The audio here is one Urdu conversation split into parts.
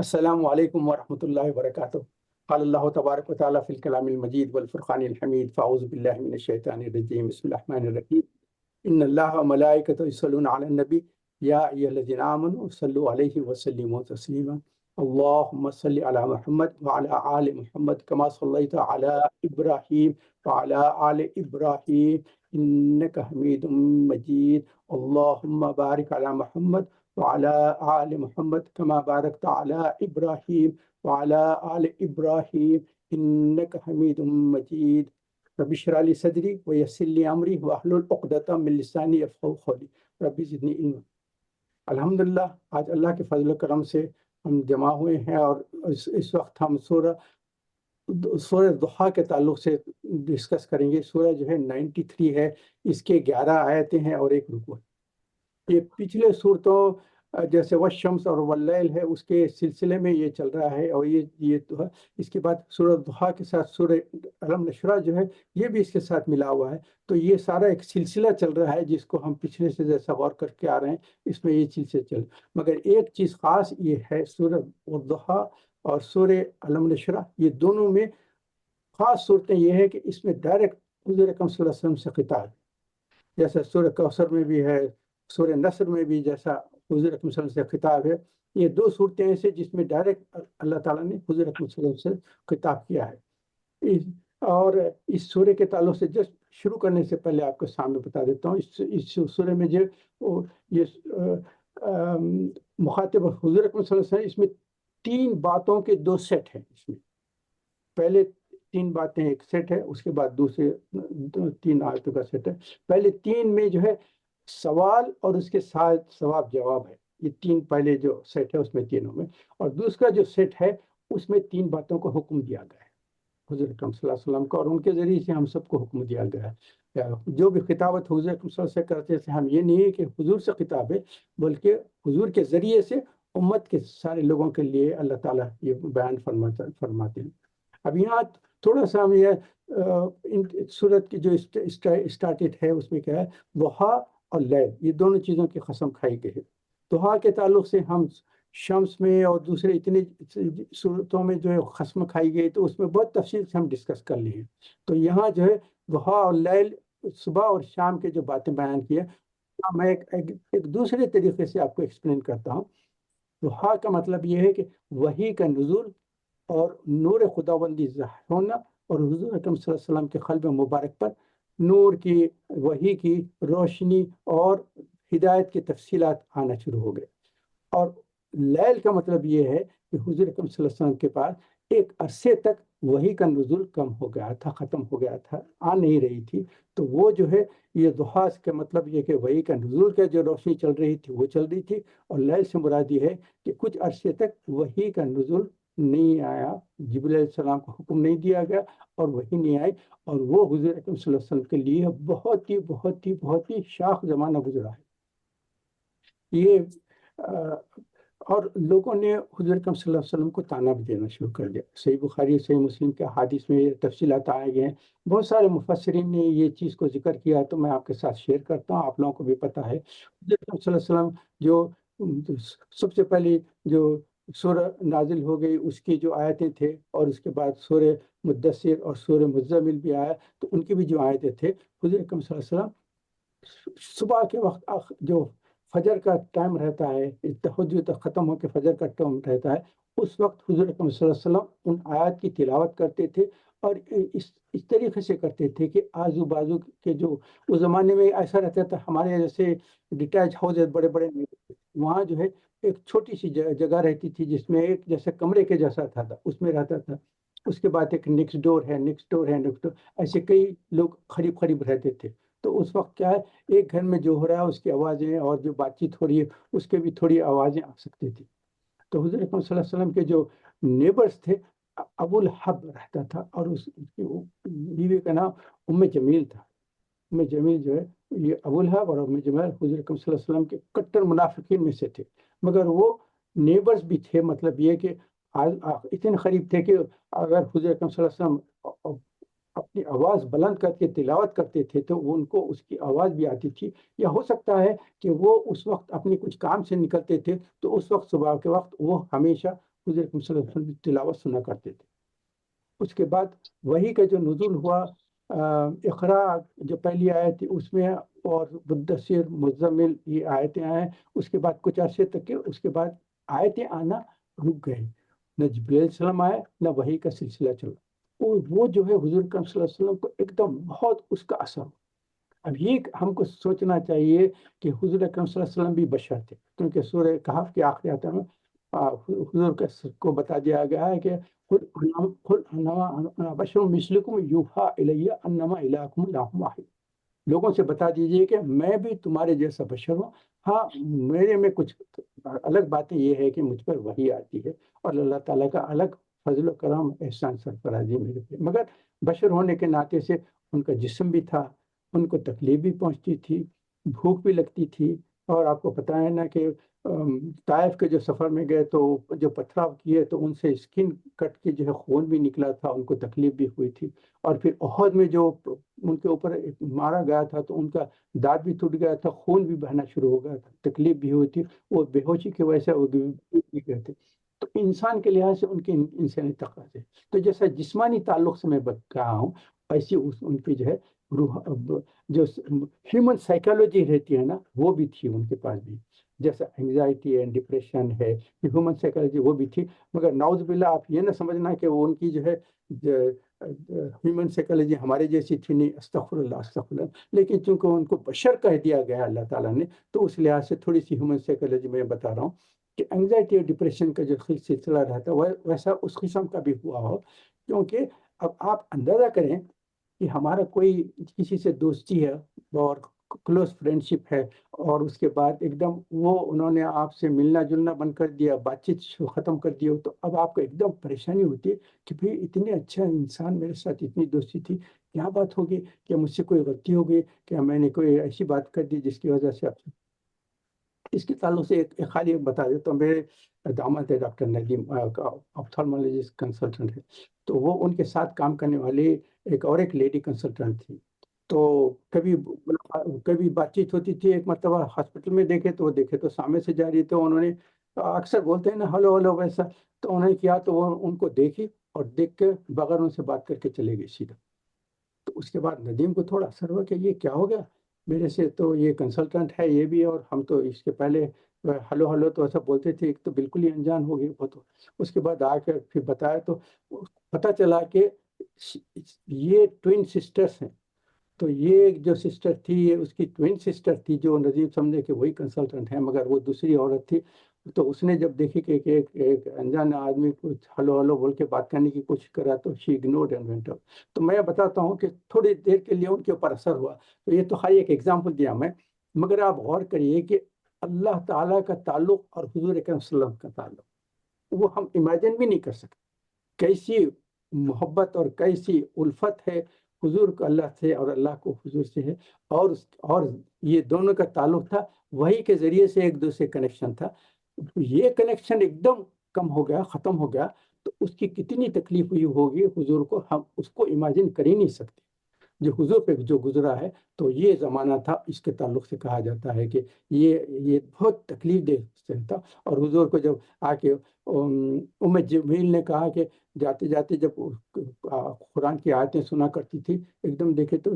السلام علیکم ورحمۃ اللہ وبرکاتہ۔ قال اللہ تبارک و تعالیٰ فی الکلام المجید والفرقان الحمید، فاعوذ باللہ من الشیطان الرجیم، بسم اللہ الرحمن الرحیم۔ ان اللہ و ملائکتہ یصلون علی النبی یا ایھا الذین آمنوا صلوا علیہ وسلموا تسلیما۔ اللہم صل علی محمد وعلی آل محمد کما صلیت علی ابراہیم وعلی آل ابراہیم انک حمید مجید۔ اللہم بارک علی محمد وعلى آل محمد كما باركت على إبراهيم وعلى آل إبراهيم إنك حميد مجيد۔ رب اشرح لي صدري ويسر لي أمري واحلل عقدة من لساني يفقهوا قولي رب زدني علما۔ الحمدللہ آج اللہ کے فضل و کرم سے ہم جمع ہوئے ہیں اور اس وقت ہم سورہ ضحیٰ کے تعلق سے ڈسکس کریں گے۔ سورہ جو ہے 93 ہے، اس کے 11 آیتیں ہیں اور ایک رکوع ہے۔ یہ پچھلے صورتوں جیسے والشمس اور واللیل ہے اس کے سلسلے میں یہ چل رہا ہے، اور یہ تو ہے۔ اس کے بعد سورہ ضحیٰ کے ساتھ سورہ الم نشرح جو ہے یہ بھی اس کے ساتھ ملا ہوا ہے، تو یہ سارا ایک سلسلہ چل رہا ہے جس کو ہم پچھلے سے جیسا غور کر کے آ رہے ہیں، اس میں یہ چیزیں چل۔ مگر ایک چیز خاص یہ ہے، سورہ ضحیٰ اور سورہ الم نشرح یہ دونوں میں خاص صورتیں یہ ہے کہ اس میں ڈائریکٹ حضور اکرم صلی اللہ علیہ وسلم سے خطاب ہے، جیسا سورہ کوثر میں بھی ہے، سورہ نصر میں بھی جیسا حضور اکرم صلی اللہ علیہ وسلم سے خطاب ہے۔ یہ دو صورتیں ایسے جس میں ڈائریکٹ اللہ تعالیٰ نے حضور اکرم صلی اللہ علیہ وسلم سے خطاب کیا ہے۔ اور اس سورہ کے تعلق سے جسٹ شروع کرنے سے پہلے آپ کو سامنے بتا دیتا ہوں، اس سورہ میں جو یہ مخاطب حضور اکرم صلی اللہ علیہ وسلم، اس میں 3 باتوں کے 2 سیٹ ہیں۔ اس میں پہلے 3 باتیں ایک سیٹ ہے، اس کے بعد دوسرے 3 آیتوں کا سیٹ ہے۔ پہلے 3 میں جو ہے سوال اور اس کے ساتھ ثواب جواب ہے، یہ 3 پہلے جو سیٹ ہے اس میں تینوں میں، اور دوسرا جو سیٹ ہے اس میں 3 باتوں کو حکم دیا گیا ہے حضور اکرم صلی اللہ علیہ وسلم کو، اور ان کے ذریعے سے ہم سب کو حکم دیا گیا ہے۔ جو بھی خطابت حضور اکرم صلی اللہ علیہ وسلم سے کرتے ہیں، ہم یہ نہیں ہے کہ حضور سے خطاب ہے، بلکہ حضور کے ذریعے سے امت کے سارے لوگوں کے لیے اللہ تعالیٰ یہ بیان فرماتے ہیں۔ اب یہاں تھوڑا سا ہم یہ سورت کی جو اسٹارٹڈ ہے اس میں کیا ہے، ضحیٰ اور لیل، یہ دونوں چیزوں کی قسم کھائی گئی ہے۔ ضحیٰ کے تعلق سے ہم شمس میں اور دوسرے اتنے صورتوں میں جو ہے قسم کھائی گئی، تو اس میں بہت تفصیل سے ہم ڈسکس کر لی ہیں۔ تو یہاں جو ہے ضحیٰ اور لیل، صبح اور شام کے جو باتیں بیان کی ہیں، میں ایک دوسرے طریقے سے آپ کو ایکسپلین کرتا ہوں۔ ضحیٰ کا مطلب یہ ہے کہ وحی کا نزول اور نور خداوندی ظاہر ہونا، اور حضور اکرم صلی اللہ علیہ وسلم کے قلب مبارک پر نور کی، وحی کی روشنی اور ہدایت کی تفصیلات آنا شروع ہو گئے۔ اور لیل کا مطلب یہ ہے کہ حضور اکرم صلی اللہ علیہ وسلم کے پاس ایک عرصے تک وحی کا نزول کم ہو گیا تھا، ختم ہو گیا تھا، آ نہیں رہی تھی، تو وہ جو ہے یہ ضحیٰ کا مطلب یہ کہ وحی کا نزول کا جو روشنی چل رہی تھی وہ چل رہی تھی، اور لیل سے مراد یہ ہے کہ کچھ عرصے تک وحی کا نزول نہیں آیا، جبرائیل علیہ السلام کو حکم نہیں دیا گیا اور وحی نہیں آئی، اور وہ حضور اکرم صلی اللہ علیہ وسلم کے لیے بہت ہی شاخ زمانہ گزرا ہے۔ یہ اور لوگوں نے حضور اکرم صلی اللہ علیہ وسلم کو طعنہ بھی دینا شروع کر دیا۔ صحیح بخاری صحیح مسلم کے حدیث میں یہ تفصیلات آئے گئے ہیں، بہت سارے مفسرین نے یہ چیز کو ذکر کیا ہے، تو میں آپ کے ساتھ شیئر کرتا ہوں، آپ لوگوں کو بھی پتہ ہے۔ حضور اکرم صلی اللہ علیہ وسلم جو سب سے پہلی جو سورہ نازل ہو گئی اس کی جو آیتیں تھے، اور اس کے بعد سورہ مدثر اور سورہ مزمل بھی آیا، تو ان کی بھی جو آیتیں تھے، حضور اکرم صلی اللہ علیہ وسلم صبح کے وقت جو فجر کا ٹائم رہتا ہے، تہجد ختم ہو کے فجر کا ٹائم رہتا ہے، اس وقت حضور اکرم صلی اللہ علیہ وسلم ان آیات کی تلاوت کرتے تھے، اور اس طریقے سے کرتے تھے کہ آزو بازو کے جو اس زمانے میں ایسا رہتا تھا، ہمارے جیسے ڈیٹیچ ہاؤسز بڑے بڑے نہیں ہوتے، وہاں جو ہے ایک چھوٹی سی جگہ رہتی تھی جس میں ایک جیسے کمرے کے جیسا تھا، اس میں رہتا تھا۔ اس کے بعد ایک نیکسٹ ڈور ہے، ایسے کئی لوگ قریب رہتے تھے۔ تو اس وقت کیا ہے، ایک گھر میں جو ہو رہا ہے اس کی آوازیں، اور جو بات چیت ہو رہی ہے اس کے بھی تھوڑی آوازیں آ سکتی تھی۔ تو حضور اکرم صلی اللہ علیہ وسلم کے جو نیبرز تھے، ابو لہب رہتا تھا، اور اس کی بیوی کا نام ام جمیل تھا۔ ام جمیل جو ہے، یہ ابو لہب اور ام جمیل حضور اکرم صلی اللہ علیہ وسلم کے کٹر منافقین میں سے تھے، مگر وہ نیبرز بھی تھے، مطلب یہ کہ اتنے قریب تھے کہ اگر حضور اکرم صلی اللہ علیہ وسلم اپنی آواز بلند کر کے تلاوت کرتے تھے تو ان کو اس کی آواز بھی آتی تھی، یا ہو سکتا ہے کہ وہ اس وقت اپنی کچھ کام سے نکلتے تھے، تو اس وقت صبح کے وقت وہ ہمیشہ حضور اکرم صلی اللہ علیہ وسلم کی تلاوت سنا کرتے تھے۔ اس کے بعد وہی کا جو نزول ہوا، اقرا جو پہلی آیت تھی اس میں، اور مدثر، مزمل، یہ آیتیں آئیں، اس کے بعد کچھ عرصے تک کے اس کے بعد آیتیں آنا رک گئے، نہ جبرائیل علیہ السلام آئے، نہ وحی کا سلسلہ چلا، اور وہ جو ہے حضور اکرم صلی اللہ علیہ وسلم کو ایک دم بہت اس کا اثر ہوا۔ اب یہ ہم کو سوچنا چاہیے کہ حضور اکرم صلی اللہ علیہ وسلم بھی بشر تھے، کیونکہ سورہ کہف کے آخری آیت میں حضور کو بتا دیا گیا ہے کہ قل انما بشر مثلکم یوحی الی انما الہکم الہ واحد، لوگوں سے بتا دیجئے کہ میں بھی تمہارے جیسا بشر ہوں، ہاں میرے میں کچھ الگ باتیں یہ ہے کہ مجھ پر وحی آتی ہے، اور اللہ تعالیٰ کا الگ فضل و کرم، احسان، سرفرازی میرے پہ، مگر بشر ہونے کے ناطے سے ان کا جسم بھی تھا، ان کو تکلیف بھی پہنچتی تھی، بھوک بھی لگتی تھی، اور آپ کو پتہ ہے نا کہ طائف کے جو سفر میں گئے تو جو پتھراؤ کیے تو ان سے اسکن کٹ کے جو ہے خون بھی نکلا تھا، ان کو تکلیف بھی ہوئی تھی، اور پھر احد میں جو ان کے اوپر مارا گیا تھا تو ان کا دانت بھی ٹوٹ گیا تھا، خون بھی بہنا شروع ہو گیا تھا، تکلیف بھی ہوئی تھی، وہ بے ہوشی کی وجہ سے وہ بھی گئے تھے۔ تو انسان کے لحاظ سے ان کے انسانی تقاضے، تو جیسا جسمانی تعلق سے میں بتا رہا ہوں، ایسی ان کی جو ہے روح، جو ہیومن سائیکالوجی رہتی ہے نا، وہ بھی تھی ان کے پاس بھی، جیسا انگزائٹی ہے، ڈپریشن ہے، ہیومن سائیکالوجی وہ بھی تھی، مگر نعوذ باللہ آپ یہ نہ سمجھنا کہ وہ ان کی جو ہے ہیومن سائیکالوجی ہمارے جیسی تھی، نہیں، استغفر اللہ استغفر اللہ، لیکن چونکہ ان کو بشر کہہ دیا گیا اللہ تعالیٰ نے، تو اس لحاظ سے تھوڑی سی ہیومن سائیکالوجی میں بتا رہا ہوں کہ انگزائٹی اور ڈپریشن کا جو سلسلہ رہتا ہے ویسا اس قسم کا بھی ہوا ہو، کیونکہ اب آپ اندازہ کریں کہ ہمارا کوئی کسی سے دوستی ہے اور کلوز فرینڈشپ ہے، اور اس کے بعد ایک دم وہ انہوں نے آپ سے ملنا جلنا بند کر دیا، بات چیت ختم کر دیا، تو اب آپ کو ایک دم پریشانی ہوتی ہے کہ بھئی اتنے اچھا انسان میرے ساتھ اتنی دوستی تھی، کیا بات ہوگی، کہ مجھ سے کوئی غلطی ہو گئی، کیا میں نے کوئی ایسی بات کر دی جس کی وجہ سے آپ، اس کے تعلق سے ایک خالی بتا دیتا ہوں، میرے داماد ہے ڈاکٹر ندیم، آپتھالمولوجسٹ کنسلٹنٹ ہے، تو وہ ان کے ساتھ کام کرنے والی ایک لیڈی کنسلٹنٹ تھی، تو کبھی بات چیت ہوتی تھی، ایک مرتبہ ہاسپٹل میں دیکھے تو وہ دیکھے تو سامنے سے جا رہی، تو انہوں نے اکثر بولتے ہیں نا ہلو ہلو ویسا، تو انہوں نے کیا تو وہ ان کو دیکھی اور دیکھ کے بغیر ان سے بات کر کے چلے گئی سیدھا۔ تو اس کے بعد ندیم کو تھوڑا اثر ہوا کہ یہ کیا ہو گیا، میرے سے تو یہ کنسلٹنٹ ہے یہ بھی، اور ہم تو اس کے پہلے ہلو ہلو تو ایسا بولتے تھے، ایک تو بالکل ہی انجان ہو گئی وہ تو۔ اس کے بعد آ کے پھر بتایا تو پتہ چلا کہ یہ ٹوین سسٹرس ہیں، تو یہ ایک جو سسٹر تھی یہ اس کی ٹوین سسٹر تھی، جو نظیم سمجھے کہ وہی کنسلٹنٹ ہے، مگر وہ دوسری عورت تھی۔ تو اس نے جب دیکھی کہ ایک انجان آدمی کچھ ہلو ہلو بول کے بات کرنے کی کوشش کرا تو شی اگنورڈ اینڈ وینٹ آؤٹ۔ تو میں بتاتا ہوں کہ تھوڑی دیر کے لیے ان کے اوپر اثر ہوا، تو یہ تو خالی ایک ایگزامپل دیا میں، مگر آپ غور کریے کہ اللہ تعالیٰ کا تعلق اور حضور اکرم صلی اللہ علیہ وسلم کا تعلق، وہ ہم امیجن بھی نہیں کر سکتے، کیسی محبت اور کیسی الفت ہے حضور کو اللہ سے اور اللہ کو حضور سے ہے، اور یہ دونوں کا تعلق تھا وہی کے ذریعے سے، ایک دوسرے کنیکشن تھا، یہ کنیکشن ایک دم کم ہو گیا، ختم ہو گیا، تو اس کی کتنی تکلیف ہوئی ہوگی حضور کو، ہم اس کو امیجن کر ہی نہیں سکتے۔ جو حضور پہ جو گزرا ہے، تو یہ زمانہ تھا، اس کے تعلق سے کہا جاتا ہے کہ یہ بہت تکلیف دہ تھا، اور حضور کو جب آ کے ام جمیل نے کہا کہ جاتے جاتے جب قرآن کی آیتیں سنا کرتی تھی، ایک دم دیکھے تو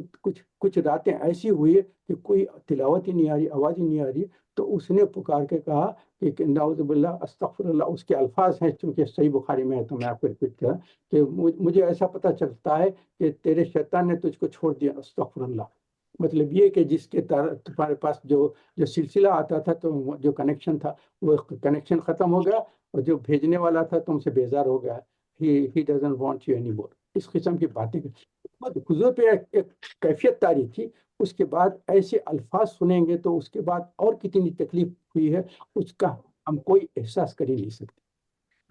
کچھ راتیں ایسی ہوئی ہے کہ کوئی تلاوت ہی نہیں آ رہی، آواز ہی نہیں آ رہی، تو اس نے پکار کے کہا کہ نعوذ باللہ استغفر اللہ، اس کے الفاظ ہیں چونکہ صحیح بخاری میں ہے تو میں آپ کو ریپیٹ کرا کہ مجھے ایسا پتہ چلتا ہے کہ تیرے شیطان نے تجھ کو چھوڑ دیا، استغفر اللہ، مطلب یہ کہ جس کے تمہارے پاس جو سلسلہ آتا تھا، تو جو کنیکشن تھا وہ کنیکشن ختم ہو گیا، اور جو بھیجنے والا تھا تم سے بیزار ہو گیا، he doesn't want you anymore، اس قسم کی باتیں حضور پہ ایک کیفیت طاری تھی۔ اس کے بعد ایسے الفاظ سنیں گے تو اس کے بعد اور کتنی تکلیف ہوئی ہے اس کا ہم کوئی احساس کر ہی نہیں سکتے۔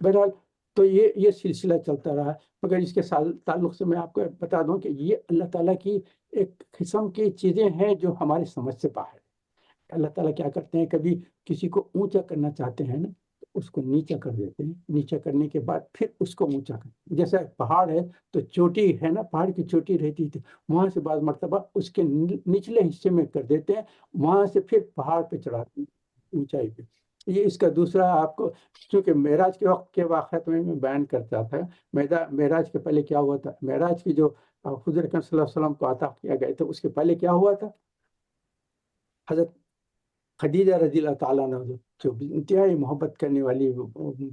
بہرحال تو یہ سلسلہ چلتا رہا، مگر اس کے تعلق سے میں آپ کو بتا دوں کہ یہ اللہ تعالیٰ کی ایک قسم کی چیزیں ہیں جو ہماری سمجھ سے باہر ہے۔ اللہ تعالیٰ کیا کرتے ہیں، کبھی کسی کو اونچا کرنا چاہتے ہیں نا، اس کو نیچا کر دیتے ہیں، نیچا کرنے کے بعد پھر اس کو اونچا کرتے، جیسا پہاڑ ہے تو چوٹی ہے نا، پہاڑ کی چوٹی رہتی تھی، وہاں سے بعض مرتبہ اس کے نچلے حصے میں کر دیتے ہیں، وہاں سے پھر پہاڑ پہ چڑھاتے ہیں اونچائی پہ۔ یہ اس کا دوسرا آپ کو، چونکہ معراج کے وقت کے واقعات میں بیان کرتا تھا، معراج کے پہلے کیا ہوا تھا، معراج کی جو حضور اکرم صلی اللہ علیہ وسلم کو عطا کیا گیا تھا، اس کے پہلے کیا ہوا تھا؟ حضرت خدیجہ رضی اللہ تعالیٰ عنہ جو انتہائی محبت کرنے والی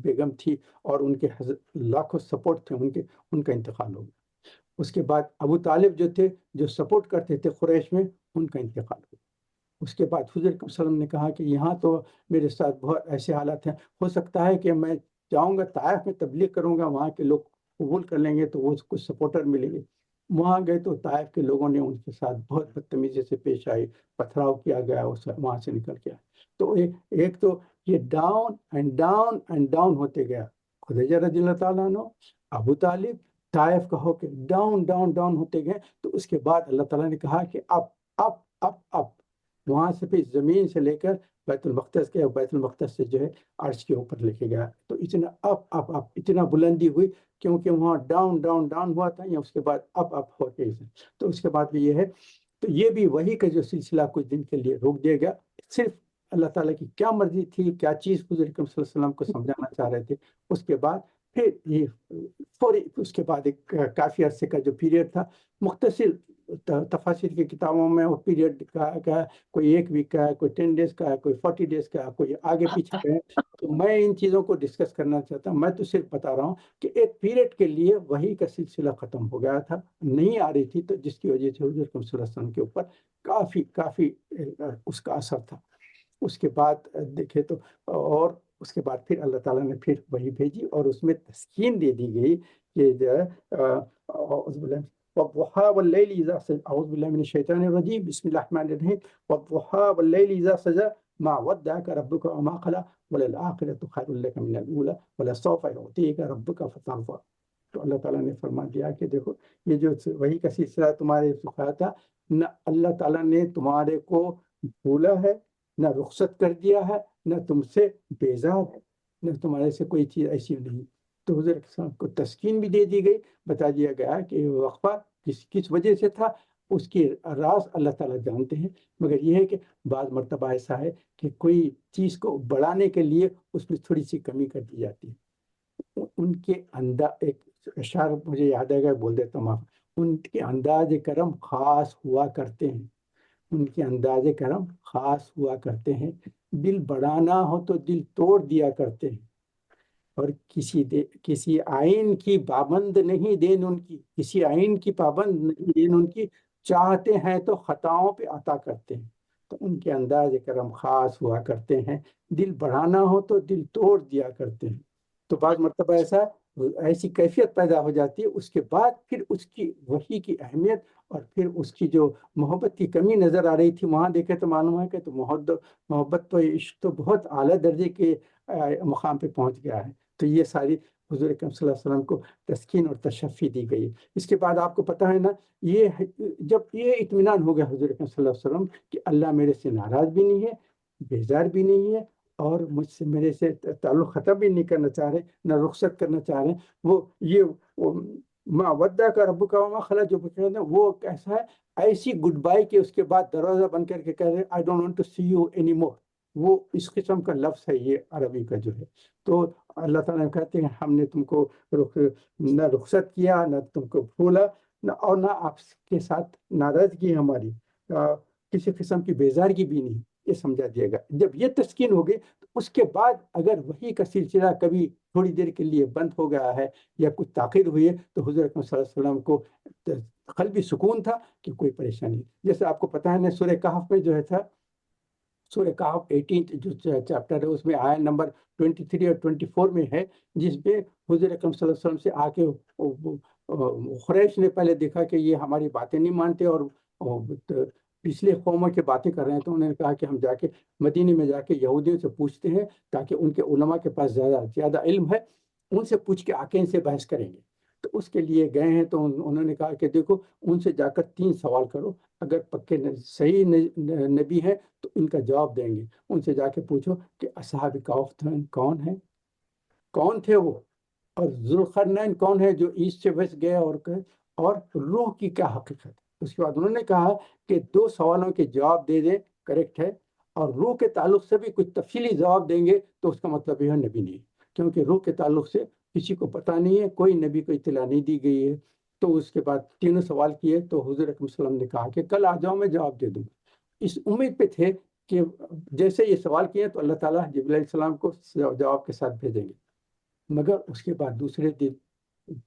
بیگم تھی، اور ان کے لاکھوں سپورٹ تھے، ان کا انتقال ہو گیا۔ اس کے بعد ابو طالب جو تھے، جو سپورٹ کرتے تھے قریش میں، ان کا انتقال ہو گیا۔ اس کے بعد حضور صلی اللہ علیہ وسلم نے کہا کہ یہاں تو میرے ساتھ بہت ایسے حالات ہیں، ہو سکتا ہے کہ میں جاؤں گا طائف میں تبلیغ کروں گا، وہاں کے لوگ قبول کر لیں گے تو وہ کچھ سپورٹر ملیں گے۔ وہاں گئے تو طائف کے لوگوں نے ان کے ساتھ بہت بدتمیزی سے پیش آئی، پتھراؤ کیا گیا، وہاں سے نکل گیا۔ تو ایک تو یہ down and down and down ہوتے گیا، خدیجہ رضی اللہ تعالیٰ عنہ، ابو طالب، طائف کا ہو کے ڈاؤن ڈاؤن ڈاؤن ہوتے گئے۔ تو اس کے بعد اللہ تعالیٰ نے کہا کہ اب اب وہاں سے پھر زمین سے لے کر بیت المقدس کے، بیت المقدس سے جو ہے عرش کے اوپر لے کے گیا۔ تو اتنا اب اتنا بلندی ہوئی، کیونکہ وہاں ڈاؤن ڈاؤن ڈاؤن ہوا تھا، یا اس کے بعد اب ہو کے۔ تو اس کے بعد بھی یہ ہے، تو یہ بھی وہی کا جو سلسلہ کچھ دن کے لیے روک دیا گیا، صرف اللہ تعالیٰ کی کیا مرضی تھی، کیا چیز حضور اکرم صلی اللہ علیہ وسلم کو سمجھانا چاہ رہے تھے۔ اس کے بعد پھر یہ فوری اس کے بعد ایک کافی عرصے کا جو پیریڈ تھا، مختصر تفاسیر کی کتابوں میں وہ پیریڈ کا کوئی 1 ویک کا ہے، کوئی 10 ڈیز کا ہے، کوئی 40 ڈیز کا ہے، کوئی آگے پیچھے کا ہے۔ تو میں ان چیزوں کو ڈسکس کرنا چاہتا ہوں، میں تو صرف بتا رہا ہوں کہ ایک پیریڈ کے لیے وہی کا سلسلہ ختم ہو گیا تھا، نہیں آ رہی تھی، تو جس کی وجہ سے حضور صلی اللہ علیہ وسلم کے اوپر کافی اس کا اثر تھا۔ اس کے بعد دیکھے تو، اور اس کے بعد پھر اللہ تعالیٰ نے پھر وہی بھیجی، اور اس میں تسکین دے دی گئی کہ جو ہے والضحى والليل إذا سجى، أعوذ بالله من الشيطان الرجيم، بسم الله الرحمن الرحيم، والضحى والليل إذا سجى ما ودعك ربك وما قلى وللآخرة خير لك من الأولى ولسوف يعطيك ربك فترضى۔ تو اللہ تعالیٰ نے فرما دیا کہ دیکھو، یہ جو وہی کا سلسلہ تمہارے سکھایا تھا، نہ اللہ تعالیٰ نے تمہارے کو بھولا ہے، نہ رخصت کر دیا ہے، نہ تم سے بیزار ہے، نہ تمہارے سے کوئی چیز ایسی نہیں۔ تو حضور کو تسکین بھی دے دی گئی، بتا دیا گیا کہ وقفہ کس وجہ سے تھا، اس کی راز اللہ تعالیٰ جانتے ہیں۔ مگر یہ ہے کہ بعض مرتبہ ایسا ہے کہ کوئی چیز کو بڑھانے کے لیے اس میں تھوڑی سی کمی کر دی جاتی ہے۔ ان کے ایک اشعار مجھے یاد آئے گا، بول دیتا ہوں، ان کے انداز کرم خاص ہوا کرتے ہیں، ان کے انداز کرم خاص ہوا کرتے ہیں، دل بڑھانا ہو تو دل توڑ دیا کرتے ہیں، اور کسی آئین کی پابند نہیں دین ان کی، کسی آئین کی پابند نہیں دین ان کی، چاہتے ہیں تو خطاؤں پہ عطا کرتے ہیں۔ تو ان کے انداز کرم خاص ہوا کرتے ہیں، دل بڑھانا ہو تو دل توڑ دیا کرتے ہیں۔ تو بعض مرتبہ ایسی کیفیت پیدا ہو جاتی ہے، اس کے بعد پھر اس کی وحی کی اہمیت، اور پھر اس کی جو محبت کی کمی نظر آ رہی تھی، وہاں دیکھے تو معلوم ہے کہ تو محبت تو عشق تو بہت اعلیٰ درجے کے مقام پہ پہنچ گیا ہے۔ تو یہ ساری حضور اکرم صلی اللہ علیہ وسلم کو تسکین اور تشفی دی گئی۔ اس کے بعد آپ کو پتہ ہے نا، جب یہ اطمینان ہو گیا حضور اکرم صلی اللہ علیہ وسلم کہ اللہ میرے سے ناراض بھی نہیں ہے، بیزار بھی نہیں ہے، اور میرے سے تعلق ختم بھی نہیں کرنا چاہ رہے، نہ رخصت کرنا چاہ رہے، وہ ما ودعک ربک وما قلی، جو وہ کیسا ہے، ایسی گڈ بائی کہ اس کے بعد دروازہ بند کر کے کہہ رہے I don't want to see you any more. وہ اس قسم کا لفظ ہے یہ عربی کا جو ہے۔ تو اللہ تعالیٰ کہتے ہیں ہم نے تم کو نہ رخصت کیا، نہ تم کو بھولا، اور نہ آپ کے ساتھ ناراضگی ہماری، کسی قسم کی بیزارگی بھی نہیں، یہ سمجھا دیا گا۔ جب یہ تسکین ہو گئی، تو اس کے بعد اگر وہی کا سلسلہ کبھی تھوڑی دیر کے لیے بند ہو گیا ہے یا کچھ تاخیر ہوئی ہے، تو حضور اکرم صلی اللہ علیہ وسلم کو قلبی سکون تھا کہ کوئی پریشانی۔ جیسے آپ کو پتہ ہے نا، سورہ کہف میں جو ہے تھا، سورہ کہف 18 جو چیپٹر ہے، اس میں آیت نمبر 23 اور 24 میں ہے، جس میں حضور اکرم صلی اللہ علیہ وسلم سے آ کے قریش نے پہلے دیکھا کہ یہ ہماری باتیں نہیں مانتے، اور پچھلے قوموں کی باتیں کر رہے ہیں، تو انہوں نے کہا کہ ہم جا کے مدینے میں جا کے یہودیوں سے پوچھتے ہیں، تاکہ ان کے علماء کے پاس زیادہ علم ہے، ان سے پوچھ کے آ کے ان سے بحث کریں گے۔ تو اس کے لیے گئے ہیں، تو انہوں نے کہا کہ دیکھو، ان سے جا کر 3 سوال کرو، اگر پکے صحیح نبی ہیں تو ان کا جواب دیں گے۔ ان سے جا کے پوچھو کہ اصحاب کہف کون ہیں، کون تھے وہ، اور ذوالقرنین کون ہے جو ایسٹ سے ویسٹ گئے، اور روح کی کیا حقیقت ہے۔ اس کے بعد انہوں نے کہا کہ 2 سوالوں کے جواب دے دیں، کریکٹ ہے، اور روح کے تعلق سے بھی کچھ تفصیلی جواب دیں گے تو اس کا مطلب یہ ہے نبی نہیں، کیونکہ روح کے تعلق سے کسی کو پتہ نہیں ہے، کوئی نبی کو اطلاع نہیں دی گئی ہے۔ تو اس کے بعد تینوں سوال کیے تو حضور اکرم صلی اللہ علیہ وسلم نے کہا کہ کل آ جاؤ، میں جواب دے دوں گا۔ اس امید پہ تھے کہ جیسے یہ سوال کیے تو اللہ تعالیٰ جبرائیل علیہ السلام کو جواب کے ساتھ بھیجیں گے، مگر اس کے بعد دوسرے دن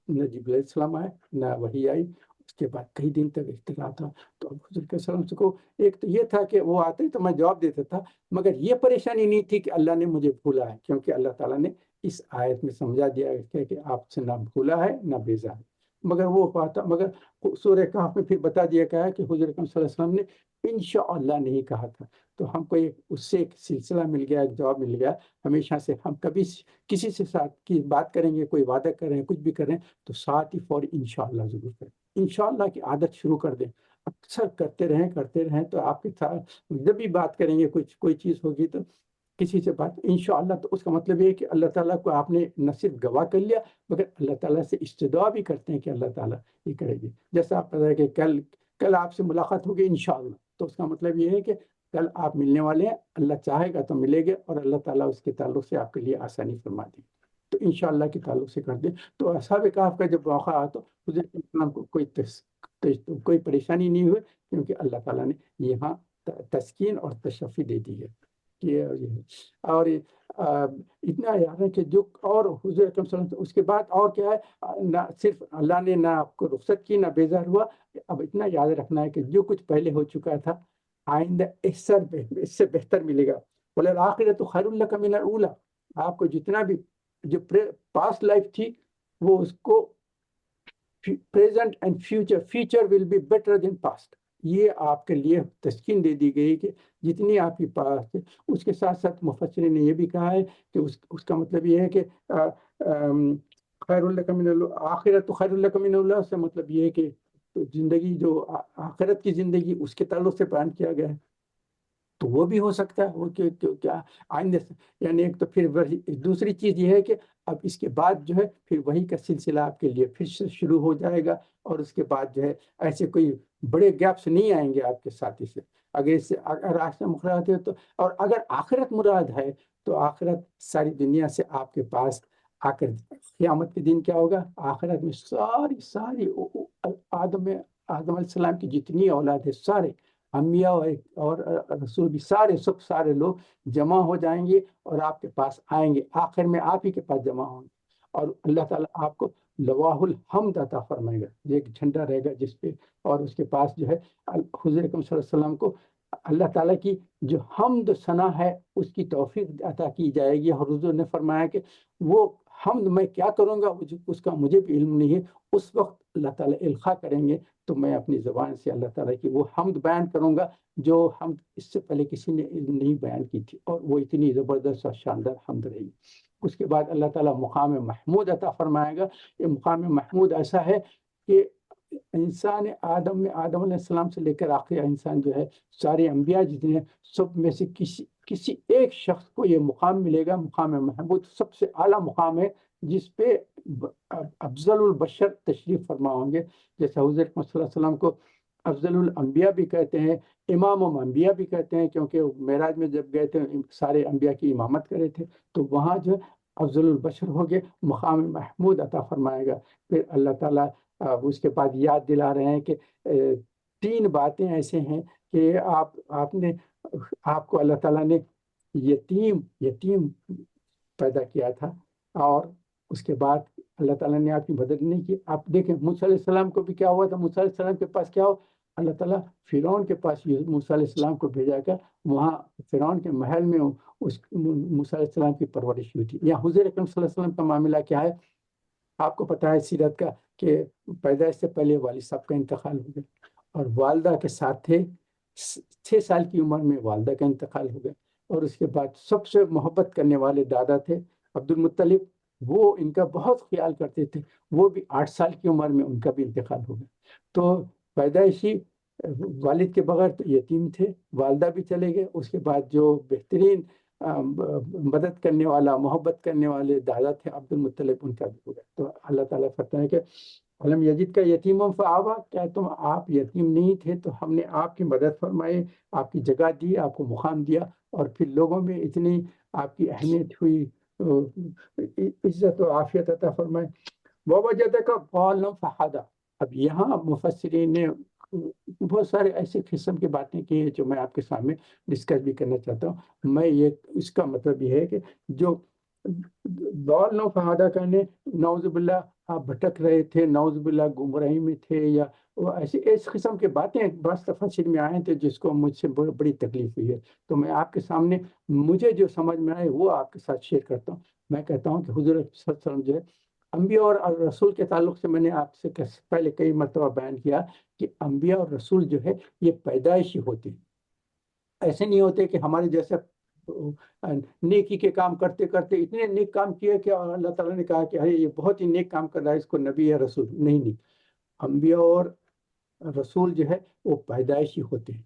نہ جبرائیل علیہ السلام آئے نہ وحی آئی۔ اس کے بعد کئی دن تک اختلاف تھا۔ تو اب حضور کے وسلم کو ایک تو یہ تھا کہ وہ آتے تو میں جواب دیتا تھا، مگر یہ پریشانی نہیں تھی کہ اللہ نے مجھے بھولا ہے، کیونکہ اللہ تعالیٰ نے اس آیت میں سمجھا دیا ہے کہ آپ سے نہ بھولا ہے نہ بیزار ہے۔ مگر وہ بات، مگر سورہ کہف میں پھر بتا دیا گیا ہے کہ حضور اکرم صلی اللہ علیہ وسلم نے انشاءاللہ نہیں کہا تھا۔ تو ہم کو اس سے ایک سلسلہ مل گیا، ایک جواب مل گیا۔ ہمیشہ سے ہم کبھی کسی سے ساتھ کی بات کریں گے، کوئی وعدہ کریں، کچھ بھی کریں تو ساتھ ہی فوری انشاءاللہ ضرور کریں، انشاءاللہ کی عادت شروع کر دیں، اکثر کرتے رہیں تو آپ کے ساتھ جب بھی بات کریں گے، کوئی چیز ہوگی تو کسی سے بات انشاءاللہ، تو اس کا مطلب یہ ہے کہ اللہ تعالیٰ کو آپ نے نہ صرف گواہ کر لیا مگر اللہ تعالیٰ سے استدعا بھی کرتے ہیں کہ اللہ تعالیٰ یہ کرے گی۔ جیسا آپ پتہ ہے کہ کل آپ سے ملاقات ہوگی انشاءاللہ، تو اس کا مطلب یہ ہے کہ کل آپ ملنے والے ہیں، اللہ چاہے گا تو ملے گے اور اللہ تعالیٰ اس کے تعلق سے آپ کے لیے آسانی فرما دے گی۔ تو انشاءاللہ کے تعلق سے کر دیں۔ تو اصحاب کہف کا جب موقع آتا تو حضرت السلام کو کوئی پریشانی نہیں ہوئی، کیونکہ اللہ تعالیٰ نے یہاں تسکین اور تشفی دے دی ہے کہ اور اتنا یاد ہے کہ جو اور حضور اکرم صلی اللہ علیہ وسلم اس کے بعد اور کیا ہے، نہ صرف اللہ نے نہ آپ کو رخصت کی نہ بیزار ہوا۔ اب اتنا یاد رکھنا ہے کہ جو کچھ پہلے ہو چکا تھا آئندہ اس سے بہتر ملے گا۔ وَلَلْآخِرَةُ خَيْرٌ لَكَ مِنَ الْأُولَىٰ، آپ کو جتنا بھی جو پاسٹ لائف تھی وہ اس کو present and future will be better than past, یہ آپ کے لیے تسکین دے دی گئی کہ جتنی آپ کے پاس ہے۔ اس کے ساتھ ساتھ مفسرین نے یہ بھی کہا ہے کہ اس کا مطلب یہ ہے کہ خیر لک من الآخرۃ خیر لک من اللہ سے مطلب یہ ہے کہ زندگی جو آخرت کی زندگی اس کے تعلق سے بیان کیا گیا ہے، تو وہ بھی ہو سکتا ہے وہ کیا آئندہ یعنی ایک تو پھر دوسری چیز یہ ہے کہ اب اس کے بعد جو ہے پھر وہی کا سلسلہ آپ کے لیے پھر سے شروع ہو جائے گا، اور اس کے بعد جو ہے ایسے کوئی بڑے گیپس نہیں آئیں گے آپ کے ساتھی سے۔ اگر آخرت مراد ہے تو، اور اگر آخرت مراد ہے تو آخرت ساری دنیا سے آپ کے پاس آ کر قیامت کے دن کیا ہوگا، آخرت میں ساری آدم علیہ السلام کی جتنی اولاد ہے، سارے انبیاء اور رسول بھی سارے لوگ جمع ہو جائیں گے اور آپ کے پاس آئیں گے، آخر میں آپ ہی کے پاس جمع ہوں گے، اور اللہ تعالیٰ آپ کو لواہ الحمد عطا فرمائے گا، یہ ایک جھنڈا رہے گا جس پہ، اور اس کے پاس جو ہے حضور اکرم صلی اللہ علیہ وسلم کو اللہ تعالیٰ کی جو حمد ثنا ہے اس کی توفیق عطا کی جائے گی۔ اور حضور نے فرمایا کہ وہ حمد میں کیا کروں گا اس کا مجھے بھی علم نہیں ہے، اس وقت اللہ تعالیٰ القاء کریں گے تو میں اپنی زبان سے اللہ تعالیٰ کی وہ حمد بیان کروں گا جو حمد اس سے پہلے کسی نے نہیں بیان کی تھی، اور وہ اتنی زبردست اور شاندار حمد رہی۔ اس کے بعد اللہ تعالیٰ مقام محمود عطا فرمائے گا۔ یہ مقام محمود ایسا ہے کہ انسان آدم علیہ السلام سے لے کر آخری انسان جو ہے، سارے انبیاء جتنے ہیں سب میں سے کسی ایک شخص کو یہ مقام ملے گا۔ مقام محمود سب سے اعلیٰ مقام ہے جس پہ افضل البشر تشریف فرما ہوں گے، جیسے حضور صلی اللہ علیہ وسلم کو افضل الانبیاء بھی کہتے ہیں، امام الانبیاء بھی کہتے ہیں، کیونکہ معراج میں جب گئے تھے سارے انبیاء کی امامت کرے تھے، تو وہاں جو افضل البشر ہو گئے، مقام محمود عطا فرمائے گا۔ پھر اللہ تعالیٰ اس کے بعد یاد دلا رہے ہیں کہ 3 باتیں ایسے ہیں کہ آپ کو اللہ تعالیٰ نے یتیم پیدا کیا تھا، اور اس کے بعد اللہ تعالیٰ نے آپ کی مدد نہیں کی۔ آپ دیکھیں موسیٰ علیہ السلام کو بھی کیا ہوا تھا، موسیٰ علیہ السلام کے پاس کیا ہو، اللہ تعالیٰ فرعون کے پاس موسیٰ علیہ السلام کو بھیجا کر وہاں فرعون کے محل میں موسیٰ علیہ السلام کی پرورش ہوئی تھی۔ یا حضور اکرم صلی اللہ علیہ وسلم کا معاملہ کیا ہے، آپ کو پتہ ہے سیرت کا کہ پیدائش سے پہلے والد صاحب کا انتقال ہو گیا، اور والدہ کے ساتھ تھے، 6 سال کی عمر میں والدہ کا انتقال ہو گیا، اور اس کے بعد سب سے محبت کرنے والے دادا تھے عبد المطلب، وہ ان کا بہت خیال کرتے تھے، وہ بھی 8 سال کی عمر میں ان کا بھی انتقال ہو گیا۔ تو پیدائشی والد کے بغیر تو یتیم تھے، والدہ بھی چلے گئے، اس کے بعد جو بہترین مدد کرنے والا، محبت کرنے والے دادا تھے عبد المطلب، ان کا بھی ہو گیا۔ تو اللہ تعالیٰ فرماتا ہے کہ علم یجد کا یتیم فآوا، کیا تم آپ یتیم نہیں تھے تو ہم نے آپ کی مدد فرمائی، آپ کی جگہ دی، آپ کو مقام دیا، اور پھر لوگوں میں اتنی آپ کی اہمیت ہوئی، عزت و عافیت عطا فرمائے۔ ووجدک ضالا فہدی، اب یہاں مفسرین نے بہت سارے ایسے قسم کی باتیں کی ہیں جو میں آپ کے سامنے ڈسکس بھی کرنا چاہتا ہوں۔ میں یہ اس کا مطلب یہ ہے کہ جو ضالا فہدی کہنے، نعوذ باللہ آپ بھٹک رہے تھے، نعوذ باللہ گمراہی میں تھے، یا وہ ایسی اس قسم کی باتیں بعض تفسیر میں آئے تھے جس کو مجھ سے بڑی تکلیف ہوئی ہے، تو میں آپ کے سامنے مجھے جو سمجھ میں آئے وہ آپ کے ساتھ شیئر کرتا ہوں۔ میں کہتا ہوں کہ حضور صلی اللہ علیہ وسلم جو ہے انبیاء اور رسول کے تعلق سے، میں نے آپ سے پہلے کئی مرتبہ بیان کیا کہ انبیاء اور رسول جو ہے یہ پیدائشی ہوتے ہیں، ایسے نہیں ہوتے کہ ہمارے جیسے نیکی کے کام کرتے کرتے اتنے نیک کام کیے کہ اللہ تعالیٰ نے کہا کہ ارے یہ بہت ہی نیک کام کر رہا ہے، اس کو نبی یا رسول نہیں۔ انبیاء اور رسول جو ہے وہ پیدائشی ہوتے ہیں،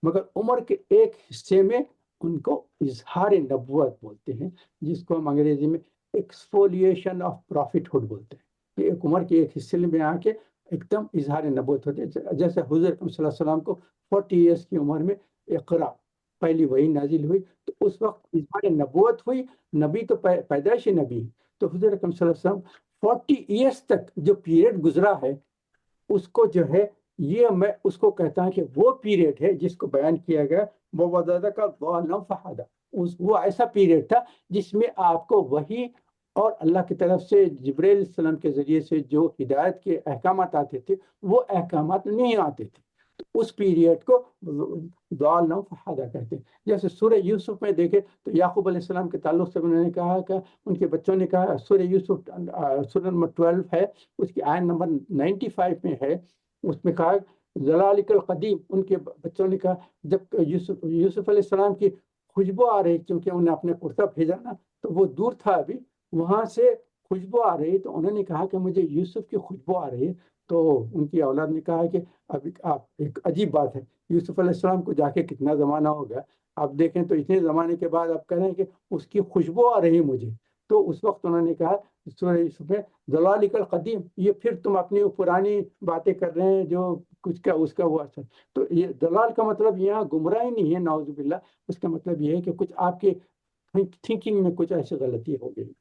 مگر عمر کے ایک حصے میں ان کو اظہار نبوت بولتے ہیں، جس کو ہم انگریزی میں ایکسفولیشن آف پرافٹ ہوڈ بولتے ہیں۔ یہ ایک عمر کے ایک حصے میں آ کے ایک دم اظہار نبوت ہوتے ہیں، جیسے حضور اکرم صلی اللہ علیہ وسلم کو 40 ایئرس کی عمر میں اقرا پہلی وحی نازل ہوئی، تو اس وقت اظہار نبوت ہوئی، نبی تو پیدائشی نبی، تو حضور اکرم صلی اللہ علیہ وسلم 40 ایئرس تک جو پیریڈ گزرا ہے اس کو جو ہے، یہ میں اس کو کہتا ہوں کہ وہ پیریڈ ہے جس کو بیان کیا گیا وہ وزادہ کا ضالا فہدی، وہ ایسا پیریڈ تھا جس میں آپ کو وحی اور اللہ کی طرف سے جبرائیل علیہ السلام کے ذریعے سے جو ہدایت کے احکامات آتے تھے وہ احکامات نہیں آتے تھے، تو اس پیریڈ کو ضالا فہدی کہتے ہیں۔ جیسے سورہ یوسف میں دیکھیں تو یعقوب علیہ السلام کے تعلق سے انہوں نے کہا کہ ان کے بچوں نے کہا، سورہ یوسف سورہ نمبر 12 ہے، اس کی آیت نمبر 95 میں ہے، اس میں کہا ذلالک القدیم، ان کے بچوں نے کہا جب یوسف علیہ السلام کی خوشبو آ رہی، کیونکہ انہیں اپنے کرتا بھیجا نا تو وہ دور تھا ابھی، وہاں سے خوشبو آ رہی، تو انہوں نے کہا کہ مجھے یوسف کی خوشبو آ رہی ہے، تو ان کی اولاد نے کہا کہ اب آپ ایک عجیب بات ہے، یوسف علیہ السلام کو جا کے کتنا زمانہ ہو گیا، آپ دیکھیں تو اتنے زمانے کے بعد آپ کہہ رہے ہیں کہ اس کی خوشبو آ رہی مجھے، تو اس وقت انہوں نے کہا سورہ یوسف میں ذلالک القدیم، یہ پھر تم اپنی پرانی باتیں کر رہے ہیں جو کچھ کا اس کا ہوا اثر، تو یہ دلال کا مطلب یہاں گمراہی نہیں ہے نعوذ باللہ، اس کا مطلب یہ ہے کہ کچھ آپ کے تھنکنگ میں کچھ ایسی غلطی ہو گئی۔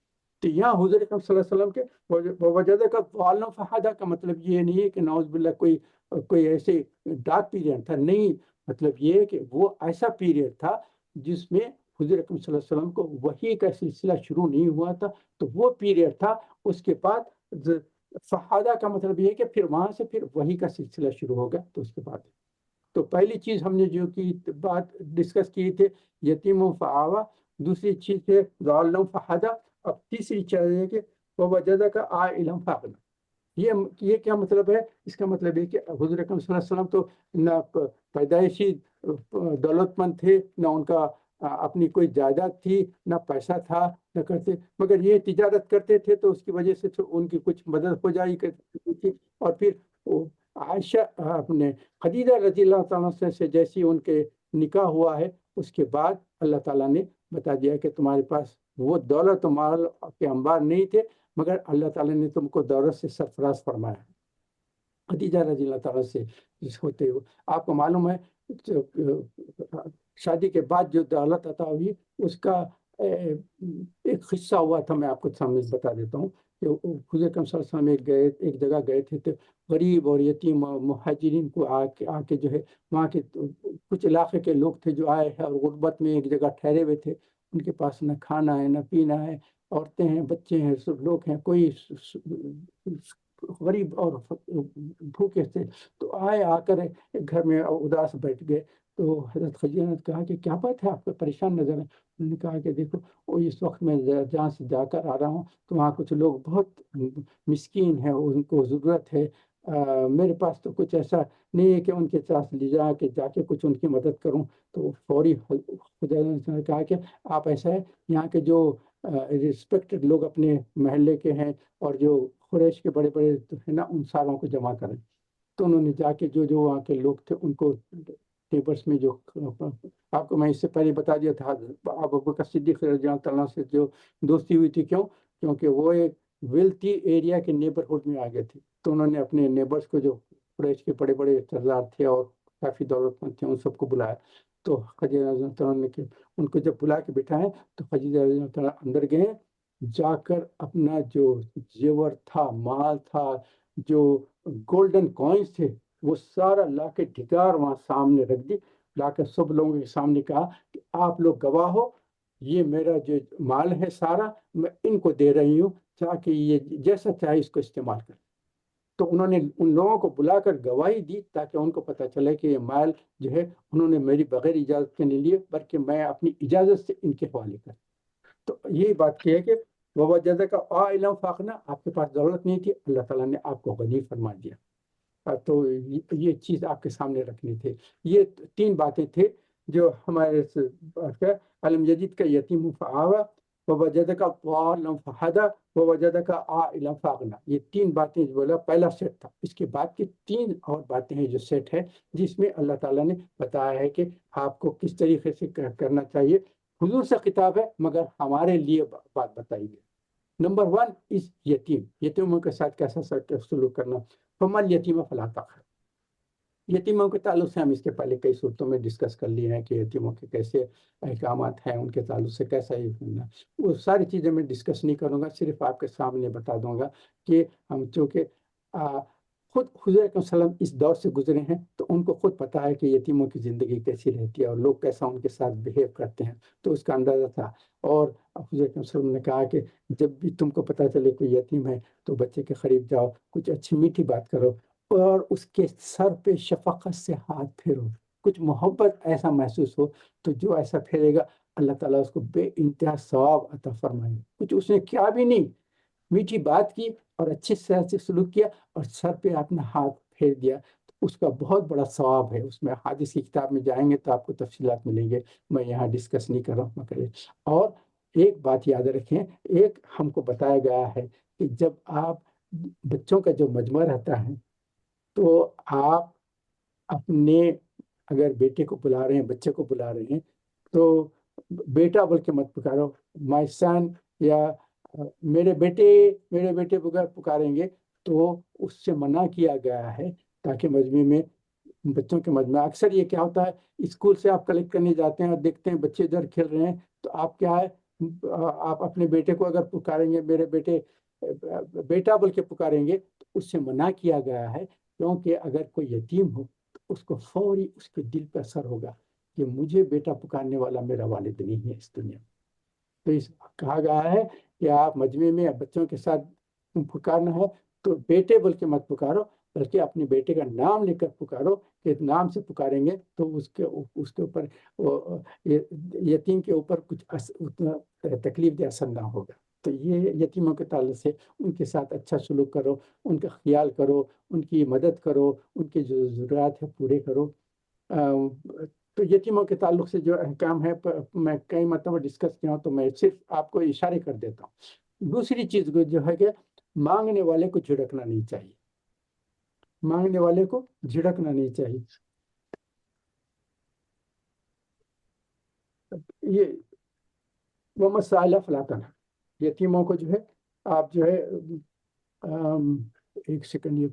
تو یہاں حضور اکرم صلی اللہ علیہ وسلم کے وجدہ کا ضالا فہدی کا مطلب یہ نہیں ہے کہ نعوذ باللہ کوئی ایسے ڈارک پیریڈ تھا، نہیں، مطلب یہ ہے کہ وہ ایسا پیریڈ تھا جس میں حضور اکرم صلی اللہ علیہ وسلم کو وحی کا سلسلہ شروع نہیں ہوا تھا، تو وہ پیریڈ تھا، اس کے بعد فہدی کا مطلب یہ ہے کہ پھر وہاں سے پھر وحی کا سلسلہ شروع ہوگا، تو اس کے بعد تو پہلی چیز ہم نے جو کی بات ڈسکس کی تھے یتیم فآوا، دوسری چیز ہے ضالا فہدی، اب تیسری چیز ہے کہ ووجدہ کا عائلا فاغنی۔ یہ کیا مطلب ہے؟ اس کا مطلب ہے کہ حضور اکرم صلی اللہ علیہ وسلم تو نہ پیدائشی دولت مند تھے، نہ ان کا اپنی کوئی جائیداد تھی، نہ پیسہ تھا، نہ کرتے، مگر یہ تجارت کرتے تھے تو اس کی وجہ سے ان کی کچھ مدد ہو جائی کرتی تھی، اور پھر عائشہ اپنے خدیجہ رضی اللہ تعالیٰ سے جیسی ان کے نکاح ہوا ہے، اس کے بعد اللہ تعالیٰ نے بتا دیا کہ تمہارے پاس وہ دولت و مال کے انبار نہیں تھے، مگر اللہ تعالیٰ نے تم کو دولت سے سرفراز فرمایا۔ خدیجہ رضی اللہ تعالیٰ سے جس ہوتے ہوئے آپ کو معلوم ہے شادی کے بعد جو دولت عطا ہوئی اس کا ایک قصہ ہوا تھا، میں آپ کو سامنے بتا دیتا ہوں کہ حضور اکرم صلی اللہ علیہ وسلم ایک جگہ گئے تھے، تو غریب اور یتیم مہاجرین کو آ کے جو ہے وہاں کے کچھ علاقے کے لوگ تھے جو آئے ہیں اور غربت میں ایک جگہ ٹھہرے ہوئے تھے، ان کے پاس نہ کھانا ہے نہ پینا ہے، عورتیں ہیں، بچے ہیں، سب لوگ ہیں، کوئی غریب اور بھوکے تھے، تو آ کر ایک گھر میں اداس بیٹھ گئے، تو حضرت خدیجہ نے کہا کہ کیا بات ہے، آپ کو پریشان نظر ہے؟ انہوں نے کہا کہ دیکھو اس وقت میں جہاں سے جا کر آ رہا ہوں تو وہاں کچھ لوگ بہت مسکین ہیں، ان کو ضرورت ہے، میرے پاس تو کچھ ایسا نہیں ہے کہ ان کے ساتھ لے جا کے کچھ ان کی مدد کروں، تو فوری خدا نے کہا کہ آپ ایسا ہے یہاں کے جو ریسپیکٹڈ لوگ اپنے محلے کے ہیں اور جو قریش کے بڑے بڑے ہیں نا، ان ساروں کو جمع کریں، تو انہوں نے جا کے جو وہاں کے لوگ تھے ان کو نیبرس میں جو آپ کو میں اس سے پہلے بتا دیا تھا، ابو بکر صدیق رضی اللہ تعالیٰ سے جو دوستی ہوئی تھی، کیونکہ وہ ایک ویلتھی ایریا کے نیبرہڈ میں آ گئے تھے، تو انہوں نے اپنے نیبرس کو جو قریش کے بڑے بڑے سردار تھے اور کافی دولت مند تھے ان سب کو بلایا. تو خدیجہ رضی اللہ تعالیٰ نے ان کو جب بلا کے بٹھائے تو خدیجہ رضی اللہ تعالیٰ اندر گئے، جا کر اپنا جو زیور تھا، مال تھا، جو گولڈن کوائنس تھے، وہ سارا لا کے ڈھکار وہاں سامنے رکھ دی، لا کر سب لوگوں کے سامنے کہا کہ آپ لوگ گواہ ہو، یہ میرا جو مال ہے سارا میں ان کو دے رہی ہوں تاکہ یہ جیسا چاہے اس کو استعمال کریں. تو انہوں نے ان لوگوں کو بلا کر گواہی دی تاکہ ان کو پتہ چلے کہ یہ مال جو ہے انہوں نے میری بغیر اجازت کے نہیں لیے، بلکہ میں اپنی اجازت سے ان کے حوالے کر. تو یہی بات کی ہے کہ ووجدک عائلا فاغنا، آپ کے پاس ضرورت نہیں تھی، اللہ تعالیٰ نے آپ کو غنی فرما دیا. تو یہ چیز آپ کے سامنے رکھنی تھی. یہ 3 باتیں تھے جو ہمارے علم جدید کا یتیم فآویٰ، ووجدک ضالا فہدیٰ، ووجدک عائلا فاغنا. یہ 3 باتیں جو بولا پہلا سیٹ تھا. اس کے بعد کی 3 اور باتیں ہیں جو سیٹ ہے، جس میں اللہ تعالیٰ نے بتایا ہے کہ آپ کو کس طریقے سے کرنا چاہیے. حضور سے خطاب ہے مگر ہمارے لیے بات بتائی گئی. نمبر 1 اس یتیموں کے ساتھ کیسا سلوک کرنا. فمن یتیم فلا تقہر. یتیموں کے تعلق سے ہم اس کے پہلے کئی صورتوں میں ڈسکس کر لیے ہیں کہ یتیموں کے کیسے احکامات ہیں، ان کے تعلق سے کیسا ہی کرنا. وہ ساری چیزیں میں ڈسکس نہیں کروں گا، صرف آپ کے سامنے بتا دوں گا کہ ہم چونکہ خود حضور اکرم صلی اللہ علیہ وسلم اس دور سے گزرے ہیں تو ان کو خود پتا ہے کہ یتیموں کی زندگی کیسی رہتی ہے اور لوگ کیسا ان کے ساتھ بیہیو کرتے ہیں، تو اس کا اندازہ تھا. اور حضور اکرم صلی اللہ علیہ وسلم نے کہا کہ جب بھی تم کو پتا چلے کوئی یتیم ہے تو بچے کے قریب جاؤ، کچھ اچھی میٹھی بات کرو اور اس کے سر پہ شفقت سے ہاتھ پھیرو، کچھ محبت ایسا محسوس ہو تو جو ایسا پھیرے گا اللہ تعالیٰ اس کو بے انتہا ثواب عطا فرمائے. کچھ اس نے کیا بھی نہیں، میٹھی بات کی اور اچھی طرح سے سلوک کیا اور سر پہ اپنا ہاتھ پھیر دیا، تو اس کا بہت بڑا ثواب ہے. اس میں حدیث کی کتاب میں جائیں گے تو آپ کو تفصیلات ملیں گے، میں یہاں ڈسکس نہیں کر رہا ہوں مگر. اور ایک بات یاد رکھیں، ایک ہم کو بتایا گیا ہے کہ جب آپ بچوں کا جو مجمع رہتا ہے تو آپ اپنے اگر بیٹے کو بلا رہے ہیں، بچے کو بلا رہے ہیں، تو بیٹا بول کے مت پکارو، مائی سن یا میرے بیٹے بغیر پکاریں گے تو اس سے منع کیا گیا ہے. تاکہ مجمع میں، بچوں کے مجمع اکثر یہ کیا ہوتا ہے، اسکول سے آپ کلیکٹ کرنے جاتے ہیں اور دیکھتے ہیں بچے ادھر کھیل رہے ہیں، تو آپ کیا ہے، آپ اپنے بیٹے کو اگر پکاریں گے میرے بیٹا بول کے پکاریں گے تو اس سے منع کیا گیا ہے. کیونکہ اگر کوئی یتیم ہو تو اس کو فوری اس کے دل پر اثر ہوگا کہ مجھے بیٹا پکارنے والا میرا والد نہیں ہے اس دنیا میں. تو اس کہا گیا ہے کہ آپ مجمع میں بچوں کے ساتھ پکارنا ہے تو بیٹے بول کے مت پکارو، بلکہ اپنے بیٹے کا نام لے کر پکارو، کہ نام سے پکاریں گے تو اس کے اوپر یتیم کے اوپر کچھ تکلیف دہ اثر نہ ہوگا. تو یہ یتیموں کے تعلق سے ان کے ساتھ اچھا سلوک کرو، ان کا خیال کرو، ان کی مدد کرو، ان کی جو ضروریات ہے پورے کرو. تو یتیموں کے تعلق سے جو احکام ہے میں کئی مرتبہ ڈسکس کیا ہوں، تو میں صرف آپ کو اشارے کر دیتا ہوں. دوسری چیز جو ہے کہ مانگنے والے کو جھڑکنا نہیں چاہیے. مانگنے والے کو جھڑکنا نہیں چاہیے. یہ وہ مسائل فلاطن یتیموں کو جو ہے آپ جو ہے ایک سیکنڈ، یہ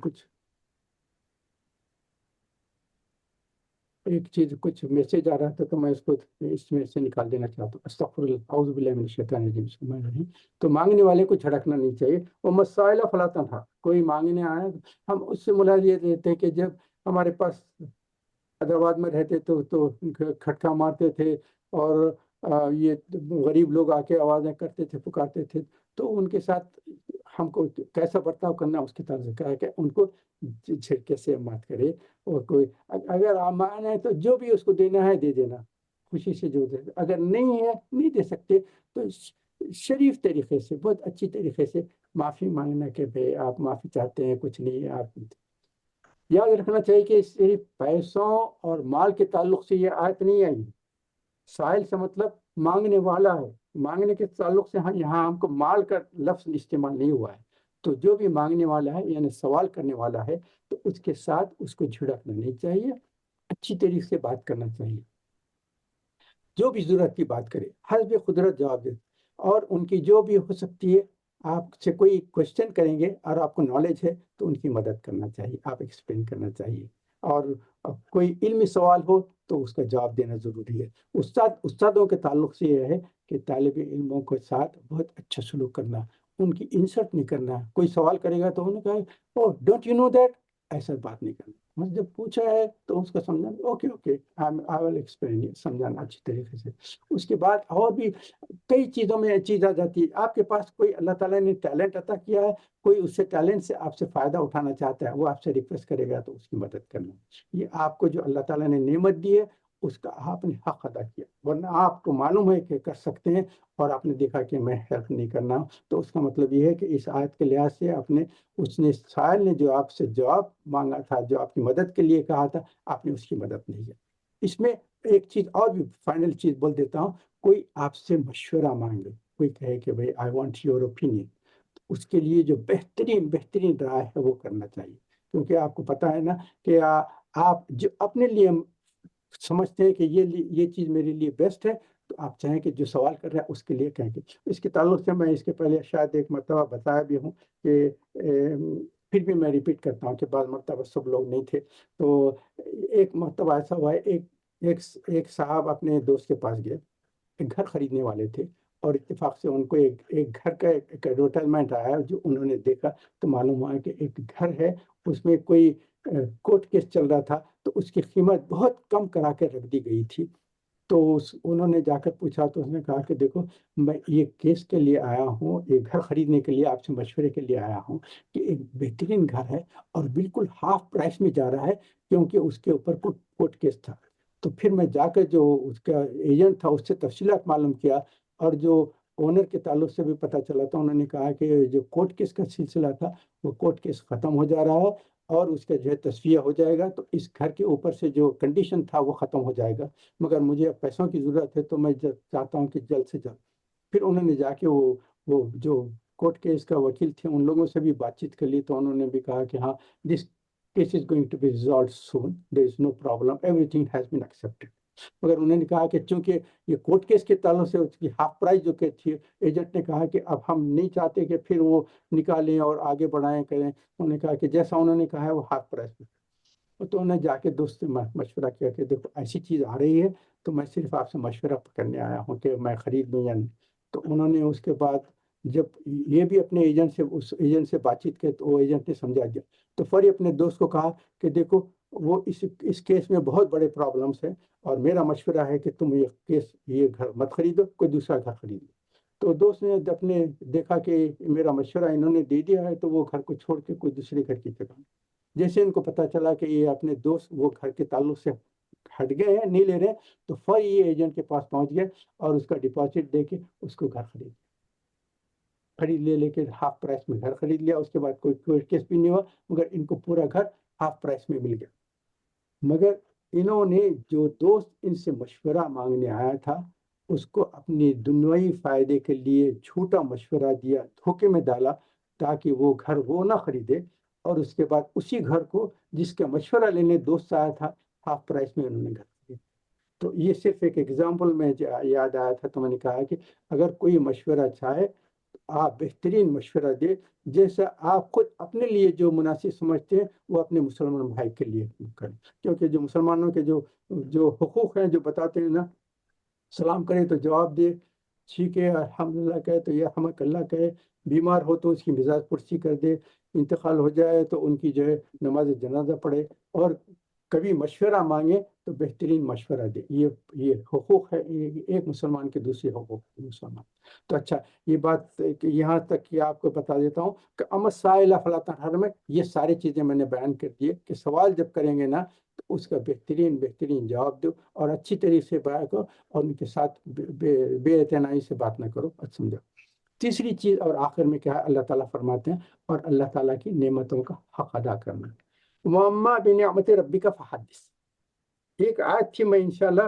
ایک چیز کچھ میسج آ رہا تھا تو میں اس کو اس میں سے نکال دینا چاہتا ہوں. استغفر اللہ، اعوذ باللہ من الشیطان الرجیم، بسم اللہ الرحمن الرحیم. تو مانگنے والے کو جھڑکنا نہیں چاہیے. وہ مسائل فلاطن تھا، کوئی مانگنے آیا ہم اس سے ملازم یہ دیتے ہیں کہ جب ہمارے پاس حیدرآباد میں رہتے تو کھٹکا مارتے تھے اور یہ غریب لوگ آ کے آوازیں کرتے تھے، پکارتے تھے، تو ان کے ساتھ ہم کو کیسا برتاؤ کرنا اس کی طرف سے کہا کہ ان کو جھڑکے سے مات کرے. اور کوئی اگر امان ہے تو جو بھی اس کو دینا ہے دے دینا، خوشی سے جو دے. اگر نہیں ہے، نہیں دے سکتے، تو شریف طریقے سے، بہت اچھی طریقے سے معافی مانگنا کہ بھائی آپ معافی چاہتے ہیں، کچھ نہیں ہے. آپ یاد رکھنا چاہیے کہ صرف پیسوں اور مال کے تعلق سے یہ آیت نہیں آئی. سائل سے مطلب مانگنے والا ہے. مانگنے کے تعلق سے یہاں ہم کو مال کا لفظ استعمال نہیں ہوا ہے. تو جو بھی مانگنے والا ہے یعنی سوال کرنے والا ہے تو اس کے ساتھ اس کو جھڑکنا نہیں چاہیے. اچھی طریقے سے بات کرنا چاہیے، جو بھی ضرورت کی بات کرے حسب قدرت جواب دے، اور ان کی جو بھی ہو سکتی ہے، آپ سے کوئی کوشچن کریں گے اور آپ کو نالج ہے تو ان کی مدد کرنا چاہیے، آپ ایکسپلین کرنا چاہیے، اور کوئی علمی سوال ہو تو اس کا جواب دینا ضروری ہے۔ استادوں کے تعلق سے یہ ہے کہ طالب علموں کے ساتھ بہت اچھا سلوک کرنا، ان کی انسلٹ نہیں کرنا، کوئی سوال کرے گا تو انہوں نے کہا oh don't you know that, ایسا بات نہیں کرنا، بس جب پوچھا ہے تو اس کا سمجھانا okay okay I will explain, سمجھانا اچھی طریقے سے۔ اس کے بعد اور بھی کئی چیزوں میں چیز آ جاتی ہے، آپ کے پاس کوئی اللہ تعالیٰ نے ٹیلنٹ عطا کیا ہے، کوئی اس سے ٹیلنٹ سے آپ سے فائدہ اٹھانا چاہتا ہے، وہ آپ سے ریکویسٹ کرے گا تو اس کی مدد کرنا، یہ آپ کو جو اللہ تعالیٰ نے نعمت دی ہے اس کا آپ نے حق ادا کیا، ورنہ آپ کو معلوم ہے کہ کر سکتے ہیں اور آپ نے دیکھا کہ میں ہیلپ نہیں کرنا، تو اس کا مطلب یہ ہے کہ اس آیت کے لحاظ سے اس نے سائل نے جو آپ سے جواب مانگا تھا، جو آپ کی مدد کے لیے کہا تھا، آپ نے اس کی مدد نہیں کی۔ اس میں ایک چیز اور بھی فائنل چیز بول دیتا ہوں، کوئی آپ سے مشورہ مانگے، کوئی کہے کہ بھائی آئی وانٹ یور اوپینین، اس کے لیے جو بہترین رائے ہے وہ کرنا چاہیے، کیونکہ آپ کو پتا ہے نا کہ آپ جو اپنے لیے سمجھتے ہیں کہ یہ چیز میرے لیے بیسٹ ہے، تو آپ چاہیں کہ جو سوال کر رہے ہیں اس کے لیے کہیں گے۔ اس کے تعلق سے میں اس کے پہلے شاید ایک مرتبہ بتایا بھی ہوں کہ پھر بھی میں ریپیٹ کرتا ہوں کہ بعض مرتبہ سب لوگ نہیں تھے، تو ایک مرتبہ ایسا ہوا ہے، ایک صاحب اپنے دوست کے پاس گئے، ایک گھر خریدنے والے تھے، اور اتفاق سے ان کو ایک گھر کا ایک ایڈورٹائزمنٹ آیا جو انہوں نے دیکھا، تو معلوم ہوا کہ ایک گھر ہے، اس میں کوئی کورٹ کیس چل رہا تھا، تو اس کی قیمت بہت کم کرا کے رکھ دی گئی تھی۔ تو انہوں نے جا کر پوچھا تو اس نے کہا کہ دیکھو میں یہ کیس کے لیے آیا ہوں، یہ گھر خریدنے کے لیے آپ سے مشورے کے لیے آیا ہوں کہ ایک بہترین گھر ہے اور بالکل ہاف پرائس میں جا رہا ہے، کیونکہ اس کے اوپر کورٹ کیس تھا۔ تو پھر میں جا کر جو اس کا ایجنٹ تھا اس سے تفصیلات معلوم کیا، اور جو اونر کے تعلق سے بھی پتہ چلا تھا، انہوں نے کہا کہ جو کورٹ کیس کا سلسلہ تھا وہ کورٹ کیس ختم ہو جا رہا ہے، اور اس کا جو ہے تصفیہ ہو جائے گا، تو اس گھر کے اوپر سے جو کنڈیشن تھا وہ ختم ہو جائے گا، مگر مجھے اب پیسوں کی ضرورت ہے تو میں چاہتا ہوں کہ جلد سے جلد۔ پھر انہوں نے جا کے وہ جو کورٹ کیس کا وکیل تھے ان لوگوں سے بھی بات چیت کر لی، تو انہوں نے بھی کہا کہ ہاں دس case is going to be resolved soon, there is no problem, everything has been accepted۔ مگر انہوں نے کہا کہ چونکہ یہ کورٹ کیس کے تعلق سے اس کی ہاف پرائز جو کہ تھی، ایجنٹ نے کہا کہ اب ہم نہیں چاہتے کہ پھر وہ نکالیں اور آگے بڑھائیں کریں، انہوں نے کہا کہ جیسا انہوں نے کہا ہے وہ ہاف پرائز میں۔ تو انہوں نے جا کے دوست سے مشورہ کیا کہ دیکھو ایسی چیز آ رہی ہے، تو میں صرف آپ سے مشورہ کرنے آیا ہوں کہ میں خرید لوں یا نہیں۔ تو انہوں نے اس کے بعد جب یہ بھی اپنے اس ایجنٹ سے بات چیت کی تو وہ ایجنٹ نے سمجھا دیا، تو فوری اپنے دوست کو کہا کہ دیکھو وہ اس کیس میں بہت بڑے پرابلمس ہیں، اور میرا مشورہ ہے کہ تم یہ گھر مت خریدو، کوئی دوسرا گھر خریدو۔ تو دوست نے اپنے دیکھا کہ میرا مشورہ انہوں نے دے دیا ہے، تو وہ گھر کو چھوڑ کے کوئی دوسرے گھر کی جگہ، جیسے ان کو پتہ چلا کہ یہ اپنے دوست وہ گھر کے تعلق سے ہٹ گئے ہیں، نہیں لے رہے، تو فوری یہ ایجنٹ کے پاس پہنچ گئے اور اس کا ڈپازٹ دے کے اس کو گھر لے کے ہاف پرائس میں گھر خرید لیا۔ اس کے بعد کوئی کیس بھی نہیں ہوا، مگر ان کو پورا گھر ہاف پرائس میں مل گیا۔ مگر انہوں نے جو دوست ان سے مشورہ مانگنے آیا تھا اس کو اپنی دنیاوی فائدے کے لیے جھوٹا مشورہ دیا، دھوکے میں ڈالا، تاکہ وہ گھر وہ نہ خریدے، اور اس کے بعد اسی گھر کو جس کا مشورہ لینے دوست آیا تھا ہاف پرائس میں انہوں نے گھر خریدا۔ تو یہ صرف ایک ایگزامپل میں یاد آیا تھا، تو میں نے کہا کہ اگر کوئی مشورہ چاہے آپ بہترین مشورہ دے، جیسا آپ خود اپنے لیے جو مناسب سمجھتے ہیں وہ اپنے مسلمان بھائی کے لیے کریں، کیونکہ جو مسلمانوں کے جو حقوق ہیں جو بتاتے ہیں نا، سلام کرے تو جواب دے، ٹھیک ہے الحمدللہ کہے تو یہ حمد اللہ کہے، بیمار ہو تو اس کی مزاج پرسی کر دے، انتقال ہو جائے تو ان کی جو ہے نماز جنازہ پڑھے، اور کبھی مشورہ مانگے تو بہترین مشورہ دے۔ یہ حقوق ہے، ایک مسلمان کے دوسرے حقوق ہے مسلمان۔ تو اچھا، یہ بات یہاں تک کہ آپ کو بتا دیتا ہوں کہ اما سائل فلا تنہر میں یہ ساری چیزیں میں نے بیان کر دیے کہ سوال جب کریں گے نا تو اس کا بہترین جواب دو، اور اچھی طریقے سے بیان کرو، اور ان کے ساتھ بے اعتنائی سے بات نہ کرو، سمجھو۔ تیسری چیز اور آخر میں کیا ہے، اللہ تعالیٰ فرماتے ہیں اور اللہ تعالیٰ کی نعمتوں کا حق ادا کرنا۔ وَأَمَّا بِنِعْمَةِ رَبِّكَ فَحَدِّثْ، ایک آیت تھی، میں انشاءاللہ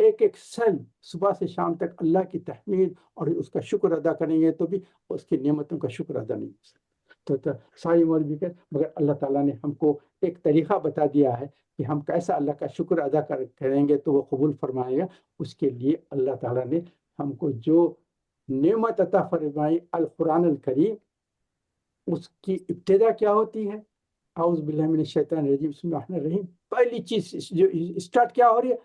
ایک ایک سل صبح سے شام تک اللہ کی تحمید اور اس کا شکر ادا کریں گے تو بھی اس کی نعمتوں کا شکر ادا نہیں ہو سکتا۔ تو ساری عمر بھی مگر اللہ تعالیٰ نے ہم کو ایک طریقہ بتا دیا ہے کہ ہم کیسا اللہ کا شکر ادا کریں گے تو وہ قبول فرمائے گا۔ اس کے لیے اللہ تعالیٰ نے ہم کو جو نعمت عطا فرمائی القرآن الکریم، اس کی ابتدا کیا ہوتی ہے؟ اعوذ باللہ من الشیطان الرجیم، بسم اللہ الرحمن الرحیم۔ پہلی چیز جو اسٹارٹ کیا ہو رہی ہے؟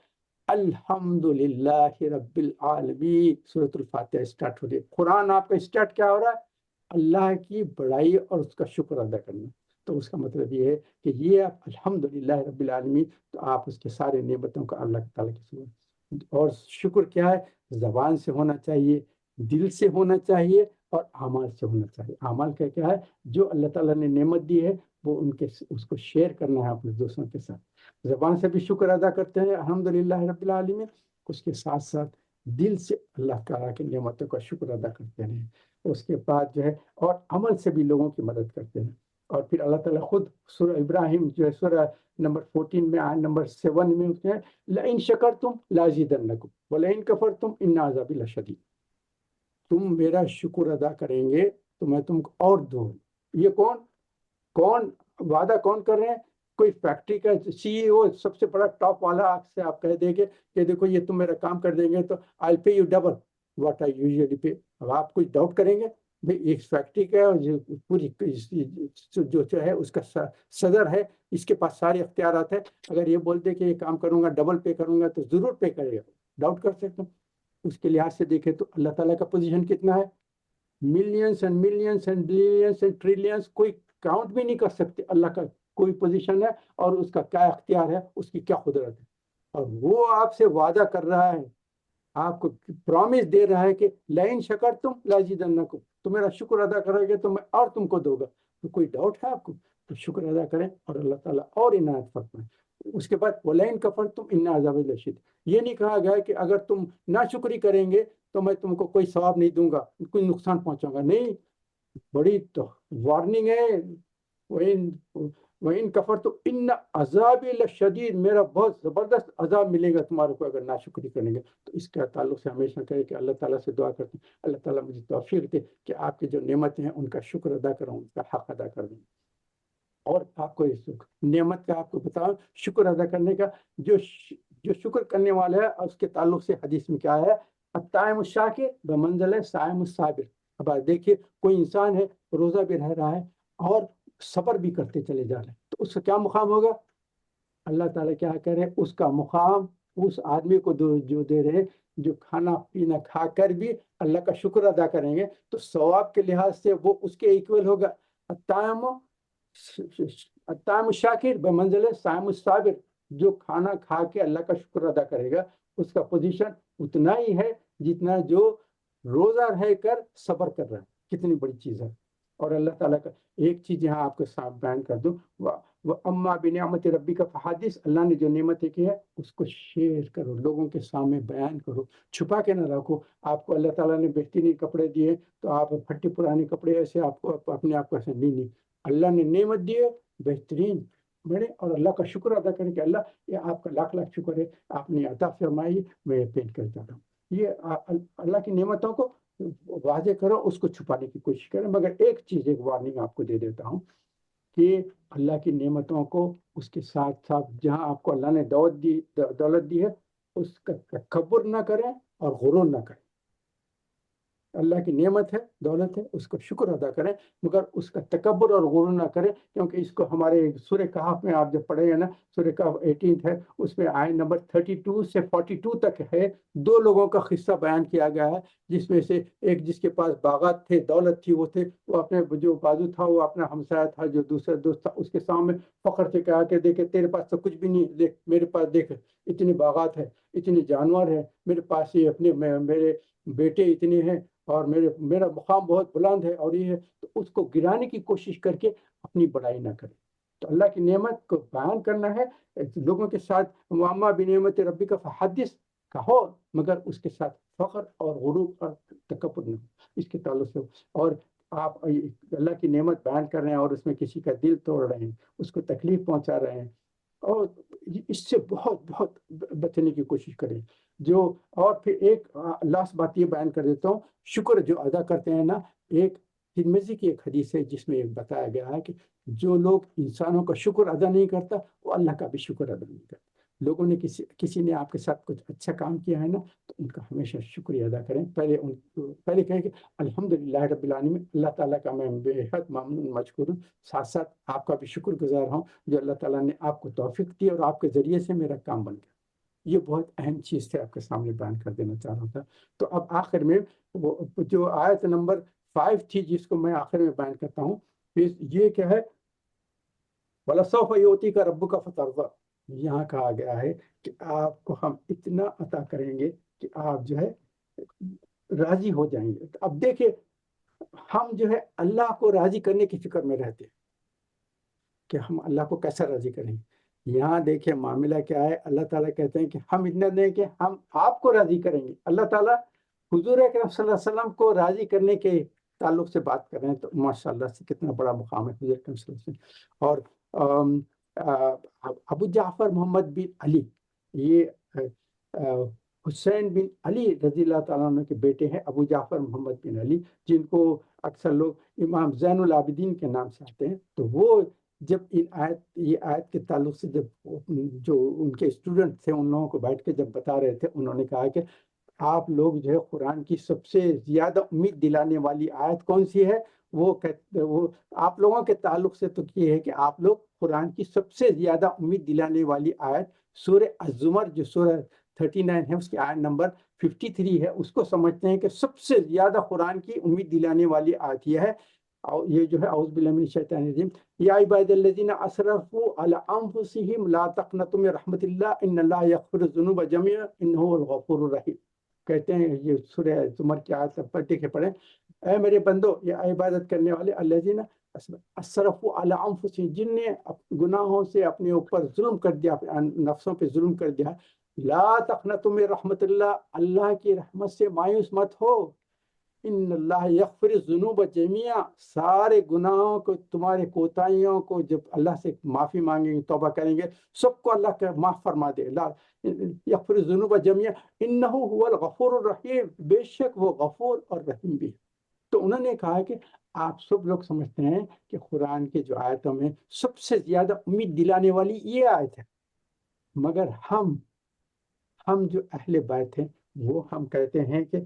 الحمدللہ رب العالمین، سورۃ الفاتحہ اسٹارٹ ہو رہی ہے۔ قرآن آپ کا اسٹارٹ کیا ہو رہا ہے؟ اللہ کی بڑائی اور اس کا شکر ادا کرنا۔ تو اس کا مطلب یہ ہے کہ یہ آپ الحمدللہ رب العالمین، تو آپ اس کے سارے نعمتوں کا اللہ تعالیٰ کی شکر۔ اور شکر کیا ہے؟ زبان سے ہونا چاہیے، دل سے ہونا چاہیے اور اعمال سے ہونا چاہیے۔ اعمال کا کیا ہے؟ جو اللہ تعالیٰ نے نعمت دی ہے وہ اس کو شیئر کرنا ہے اپنے دوستوں کے ساتھ۔ زبان سے بھی شکر ادا کرتے ہیں الحمدللہ رب العالمین، اس کے ساتھ ساتھ دل سے اللہ تعالیٰ کی نعمتوں کا شکر ادا کرتے ہیں۔ اس کے بعد جو ہے اور عمل سے بھی لوگوں کی مدد کرتے ہیں۔ اور پھر اللہ تعالیٰ خود سورہ ابراہیم جو ہے سورہ نمبر 14 میں آیت نمبر 7 میں اس میں لئن شکرتم لازیدنکم ولئن کفرتم ان عذابی لشدید، تم میرا شکر ادا کریں گے تو میں تم کو اور دوں۔ یہ کون وعدہ کون کر رہے ہیں؟ کوئی فیکٹری کا سی ای او، سب سے بڑا ٹاپ والا آپ سے آپ کہہ دیں گے کہ دیکھو یہ تم میرا کام کر دیں گے تو I pay you double what I usually pay. اب آپ کچھ ڈاؤٹ کریں گے؟ بھائی ایک فیکٹری کا پوری جو ہے اس کا صدر ہے، اس کے پاس سارے اختیارات ہیں، اگر یہ بول دے کہ یہ کام کروں گا ڈبل پے کروں گا تو ضرور پے کرے گا۔ ڈاؤٹ کر سکتے ہیں؟ اس کے لحاظ سے دیکھیں تو اللہ تعالیٰ کا پوزیشن کتنا ہے؟ Millions and millions and billions and trillions, کوئی کاؤنٹ بھی نہیں کر سکتے اللہ کا کوئی پوزیشن ہے اور اس کا کیا اختیار ہے، اس کی کیا قدرت ہے۔ اور وہ آپ سے وعدہ کر رہا ہے، آپ کو پرومس دے رہا ہے کہ لئن شکرتم لازیدنکم، تم میرا شکر ادا کرو گے تو میں اور تم کو دوں گا۔ تو کوئی ڈاؤٹ ہے آپ کو؟ تو شکر ادا کریں اور اللہ تعالیٰ اور عنایت فرمائے۔ اس کے بعد وَلَئِن كَفَرْتُمْ إِنَّ عَذَابِي لَشَدِيدٌ، یہ نہیں کہا گیا کہ اگر تم ناشکری کریں گے تو میں تم کو کوئی ثواب نہیں دوں گا، کوئی نقصان پہنچاؤں گا، نہیں، بڑی تو وارننگ ہے۔ وَإِن كَفَرْتُمْ إِنَّ عَذَابِي لَشَدِيدٌ، میرا بہت زبردست عذاب ملے گا تمہارے کو اگر ناشکری کریں گے۔ تو اس کا تعلق سے ہمیشہ کہے کہ اللہ تعالیٰ سے دعا کرتے ہیں اللہ تعالیٰ مجھے توفیق دے کہ آپ کی جو نعمتیں ہیں ان کا شکر ادا کروں، ان کا حق ادا کر دوں۔ اور آپ کو اس نعمت کا آپ کو بتاؤں شکر ادا کرنے کا، جو شکر کرنے والا ہے اس کے تعلق سے حدیث میں کیا ہے؟ الطائم الشاکر بمنزلہ صائم الصابر۔ اب دیکھیے کوئی انسان ہے روزہ بھی رہ رہا ہے اور صبر بھی کرتے چلے جا رہے ہیں، تو اس کا کیا مقام ہوگا؟ اللہ تعالیٰ کیا کہہ رہے ہیں؟ اس کا مقام اس آدمی کو جو دے رہے ہیں جو کھانا پینا کھا کر بھی اللہ کا شکر ادا کریں گے، تو ثواب کے لحاظ سے وہ اس کے ایکول ہوگا۔ الطائم الشاکر بمنزلہ صائم الصابر، جو کھانا کھا کے اللہ کا شکر ادا کرے گا اس کا پوزیشن اتنا ہی ہے جتنا جو روزہ رہ کر صبر کر رہا ہے۔ کتنی بڑی چیز ہے۔ اور اللہ تعالیٰ کا ایک چیز یہاں آپ کے ساتھ بیان کر دوں، وَأَمَّا بِنِعْمَتِ رَبِّكَ فَحَدِّثْ، اللہ نے جو نعمتیں کی ہے اس کو شیئر کرو، لوگوں کے سامنے بیان کرو، چھپا کے نہ رکھو۔ آپ کو اللہ تعالیٰ نے بہترین کپڑے دیے تو آپ پھٹے پرانے کپڑے ایسے آپ کو اپنے آپ کو ایسے نہیں، اللہ نے نعمت دی ہے بہترین بڑے، اور اللہ کا شکر ادا کریں کہ اللہ یہ آپ کا لاکھ لاکھ شکر ہے، آپ نے عطا فرمائی، میں پیش کر چاہتا ہوں۔ یہ اللہ کی نعمتوں کو واضح کرو، اس کو چھپانے کی کوشش کریں۔ مگر ایک چیز، ایک وارننگ آپ کو دے دیتا ہوں کہ اللہ کی نعمتوں کو اس کے ساتھ ساتھ جہاں آپ کو اللہ نے دولت دی ہے اس کا تکبر نہ کریں اور غرور نہ کریں۔ اللہ کی نعمت ہے، دولت ہے، اس کا شکر ادا کریں، مگر اس کا تکبر اور غرور نہ کریں، کیونکہ اس کو ہمارے سورہ کہف میں آپ جب پڑھیں گے نا، سورہ کہف 18 ہے، اس میں آیت نمبر 32 سے 42 تک ہے، دو لوگوں کا قصہ بیان کیا گیا ہے، جس میں سے ایک جس کے پاس باغات تھے، دولت تھی، وہ اپنے جو بازو تھا وہ اپنا ہمسایہ تھا جو دوسرا دوست تھا اس کے سامنے فخر سے کہا کہ دیکھے تیرے پاس تو کچھ بھی نہیں، دیکھ میرے پاس، دیکھ اتنے باغات ہیں، اتنے جانور ہیں، میرے پاس یہ میرے بیٹے اتنے ہیں اور میرا مقام بہت بلند ہے، اور یہ ہے، تو اس کو گرانے کی کوشش کر کے اپنی بڑائی نہ کرے۔ تو اللہ کی نعمت کو بیان کرنا ہے لوگوں کے ساتھ، وَأَمَّا بِنِعْمَتِ رَبِّكَ فَحَدِّثْ کہو، مگر اس کے ساتھ فخر اور غرور اور تکبر نہ ہو، اس کے تعلق سے۔ اور آپ اللہ کی نعمت بیان کر رہے ہیں اور اس میں کسی کا دل توڑ رہے ہیں، اس کو تکلیف پہنچا رہے ہیں، اور اس سے بہت بہت بچنے کی کوشش کریں۔ جو اور پھر ایک لاسٹ بات یہ بیان کر دیتا ہوں، شکر جو ادا کرتے ہیں نا، ایک ترمذی کی ایک حدیث ہے جس میں بتایا گیا ہے کہ جو لوگ انسانوں کا شکر ادا نہیں کرتا وہ اللہ کا بھی شکر ادا نہیں کرتا۔ لوگوں نے کسی نے آپ کے ساتھ کچھ اچھا کام کیا ہے نا تو ان کا ہمیشہ شکریہ ادا کریں، پہلے کہیں کہ الحمدللہ رب العالمین، اللہ تعالیٰ کا میں بے حد ممنون مشکور ہوں، ساتھ ساتھ آپ کا بھی شکر گزار ہوں جو اللہ تعالیٰ نے آپ کو توفیق دی اور آپ کے ذریعے سے میرا کام بن گیا۔ یہ بہت اہم چیز تھے آپ کے سامنے بیان کر دینا چاہ رہا تھا۔ تو اب آخر میں وہ جو آیت نمبر 5 تھی جس کو میں آخر میں بیان کرتا ہوں، یہ کیا ہے؟ وَلَسَوْفَ يُؤْتِيكَ رَبُّكَ فَتَرْضَىٰ، یہاں کہا گیا ہے کہ آپ کو ہم اتنا عطا کریں گے کہ آپ جو ہے راضی ہو جائیں گے۔ اب دیکھیں ہم جو ہے اللہ کو راضی کرنے کی فکر میں رہتے ہیں کہ ہم اللہ کو کیسا راضی کریں گے۔ یہاں دیکھیں معاملہ کیا ہے، اللہ تعالیٰ کہتے ہیں کہ ہم اتنا دیں کہ ہم آپ کو راضی کریں گے۔ اللہ تعالیٰ حضور اکرم صلی اللہ علیہ وسلم کو راضی کرنے کے تعلق سے بات کر رہے ہیں، تو ماشاء اللہ سے کتنا بڑا مقام ہے حضور اکرم صلی اللہ علیہ وسلم۔ اور ابو جعفر محمد بن علی، یہ حسین بن علی رضی اللہ تعالیٰ عنہ کے بیٹے ہیں، ابو جعفر محمد بن علی، جن کو اکثر لوگ امام زین العابدین کے نام سے آتے ہیں۔ تو وہ جب یہ آیت کے تعلق سے جب جو ان کے اسٹوڈنٹ تھے ان لوگوں کو بیٹھ کے جب بتا رہے تھے، انہوں نے کہا کہ آپ لوگ جو ہے قرآن کی سب سے زیادہ امید دلانے والی آیت کون سی ہے؟ وہ آپ لوگوں کے تعلق سے تو یہ ہے کہ آپ لوگ قرآن کی سب سے زیادہ امید دلانے والی آیت سورہ الزمر جو سورہ 39 ہے اس کی آیت نمبر 53 ہے، اس کو سمجھتے ہیں کہ سب سے زیادہ قرآن کی امید دلانے والی آیت یہ ہے۔ یہ جو ہے اعوذ باللہ من الشیطان الرجیم، یا عباد الذین اسرفوا علی انفسہم لا تقنطوا من رحمت اللہ ان اللہ یغفر الذنوب جميعا انہ هو الغفور الرحیم۔ کہتے ہیں یہ سورہ زمر کی آیت پلٹے کے پڑھیں، اے میرے بندو، یہ عبادت کرنے والے الذین اسرفوا علی انفسہم، جن نے گناہوں سے اپنے اوپر ظلم کر دیا، نفسوں پہ ظلم کر دیا، لا تقنطوا من رحمت اللہ، اللہ کی رحمت سے مایوس مت ہو، ان اللہ یغفر الذنوب جميعا، سارے گناہوں کو، تمہارے کوتاہیوں کو جب اللہ سے معافی مانگیں گے، توبہ کریں گے، سب کو اللہ کا معاف فرما دے۔ لا یغفر الذنوب جميعا انہ هو الغفور الرحیم، بے شک وہ غفور اور رحیم بھی ہے۔ تو انہوں نے کہا کہ آپ سب لوگ سمجھتے ہیں کہ قرآن کے جو آیتوں میں سب سے زیادہ امید دلانے والی یہ آیت ہے، مگر ہم جو اہل بیت ہیں وہ ہم کہتے ہیں کہ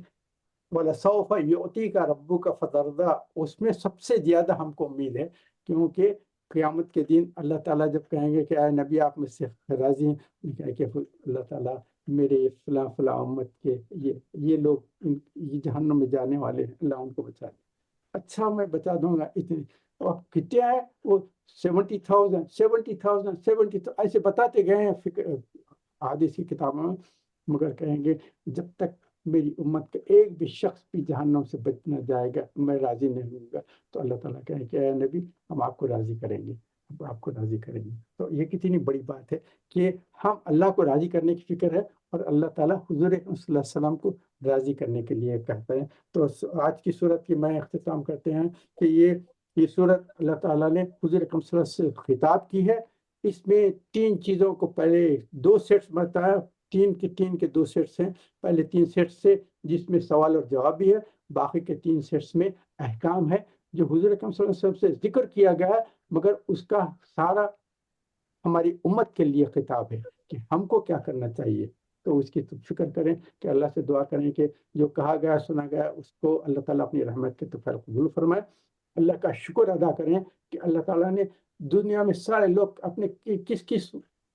وَلَسَوْفَ يُعْطِيكَ رَبُّكَ فَتَرْضَىٰ، اس میں سب سے زیادہ ہم کو امید ہے، کیونکہ قیامت کے دن اللہ تعالیٰ جب کہیں گے کہ اے نبی آپ مجھ سے راضی ہیں، کہیں کہ اللہ تعالیٰ میرے فلاں فلاں امت کے یہ لوگ یہ جہنم میں جانے والے ہیں، اللہ ان کو بچا دے۔ اچھا میں بتا دوں گا اتنے، اور کتنے ہے وہ 70,000 ایسے بتاتے گئے ہیں حدیث کی کتابوں میں، مگر کہیں گے جب تک میری امت کا ایک بھی شخص بھی جہنم سے بچ نہ جائے گا میں راضی نہیں ہوں گا۔ تو اللہ تعالیٰ کہیں کہ اے نبی ہم آپ کو راضی کریں گے، ہم آپ کو راضی کریں گے۔ تو یہ کتنی بڑی بات ہے کہ ہم اللہ کو راضی کرنے کی فکر ہے اور اللہ تعالیٰ حضور صلی اللہ علیہ وسلم کو راضی کرنے کے لیے کہتا ہے۔ تو آج کی صورت کی میں اختتام کرتے ہیں کہ یہ صورت اللہ تعالیٰ نے حضور صلی اللہ علیہ وسلم سے خطاب کی ہے۔ اس میں 3 چیزوں کو پہلے 2 سیٹس بتایا، 3 کے 2 سیٹس ہیں، پہلے 3 سیٹس سے جس میں سوال اور جواب بھی ہے، باقی کے 3 سیٹس میں احکام ہے جو حضور اکرم صلی اللہ علیہ وسلم سے ذکر کیا گیا ہے، مگر اس کا سارا ہماری امت کے لیے خطاب ہے کہ ہم کو کیا کرنا چاہیے۔ تو اس کی فکر کریں کہ اللہ سے دعا کریں کہ جو کہا گیا سنا گیا اس کو اللہ تعالیٰ اپنی رحمت کے توفیق قبول فرمائے۔ اللہ کا شکر ادا کریں کہ اللہ تعالیٰ نے دنیا میں سارے لوگ اپنے کس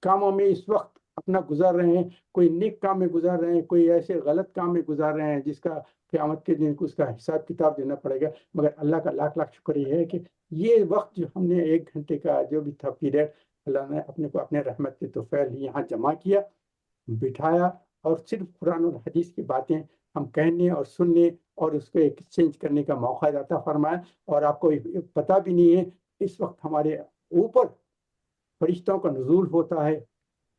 کاموں میں اس وقت اپنا گزار رہے ہیں، کوئی نیک کام میں گزار رہے ہیں، کوئی ایسے غلط کام میں گزار رہے ہیں جس کا قیامت کے دن اس کا حساب کتاب دینا پڑے گا، مگر اللہ کا لاکھ لاکھ شکر یہ ہے کہ یہ وقت جو ہم نے 1 گھنٹے کا جو بھی تھا پیریڈ، اللہ نے اپنے کو اپنے رحمت کے توفیق یہاں جمع کیا، بٹھایا، اور صرف قرآن اور حدیث کی باتیں ہم کہنے اور سننے اور اس کو ایکسچینج کرنے کا موقع عطا فرمائے۔ اور آپ کو پتہ بھی نہیں ہے اس وقت ہمارے اوپر فرشتوں کا نزول ہوتا ہے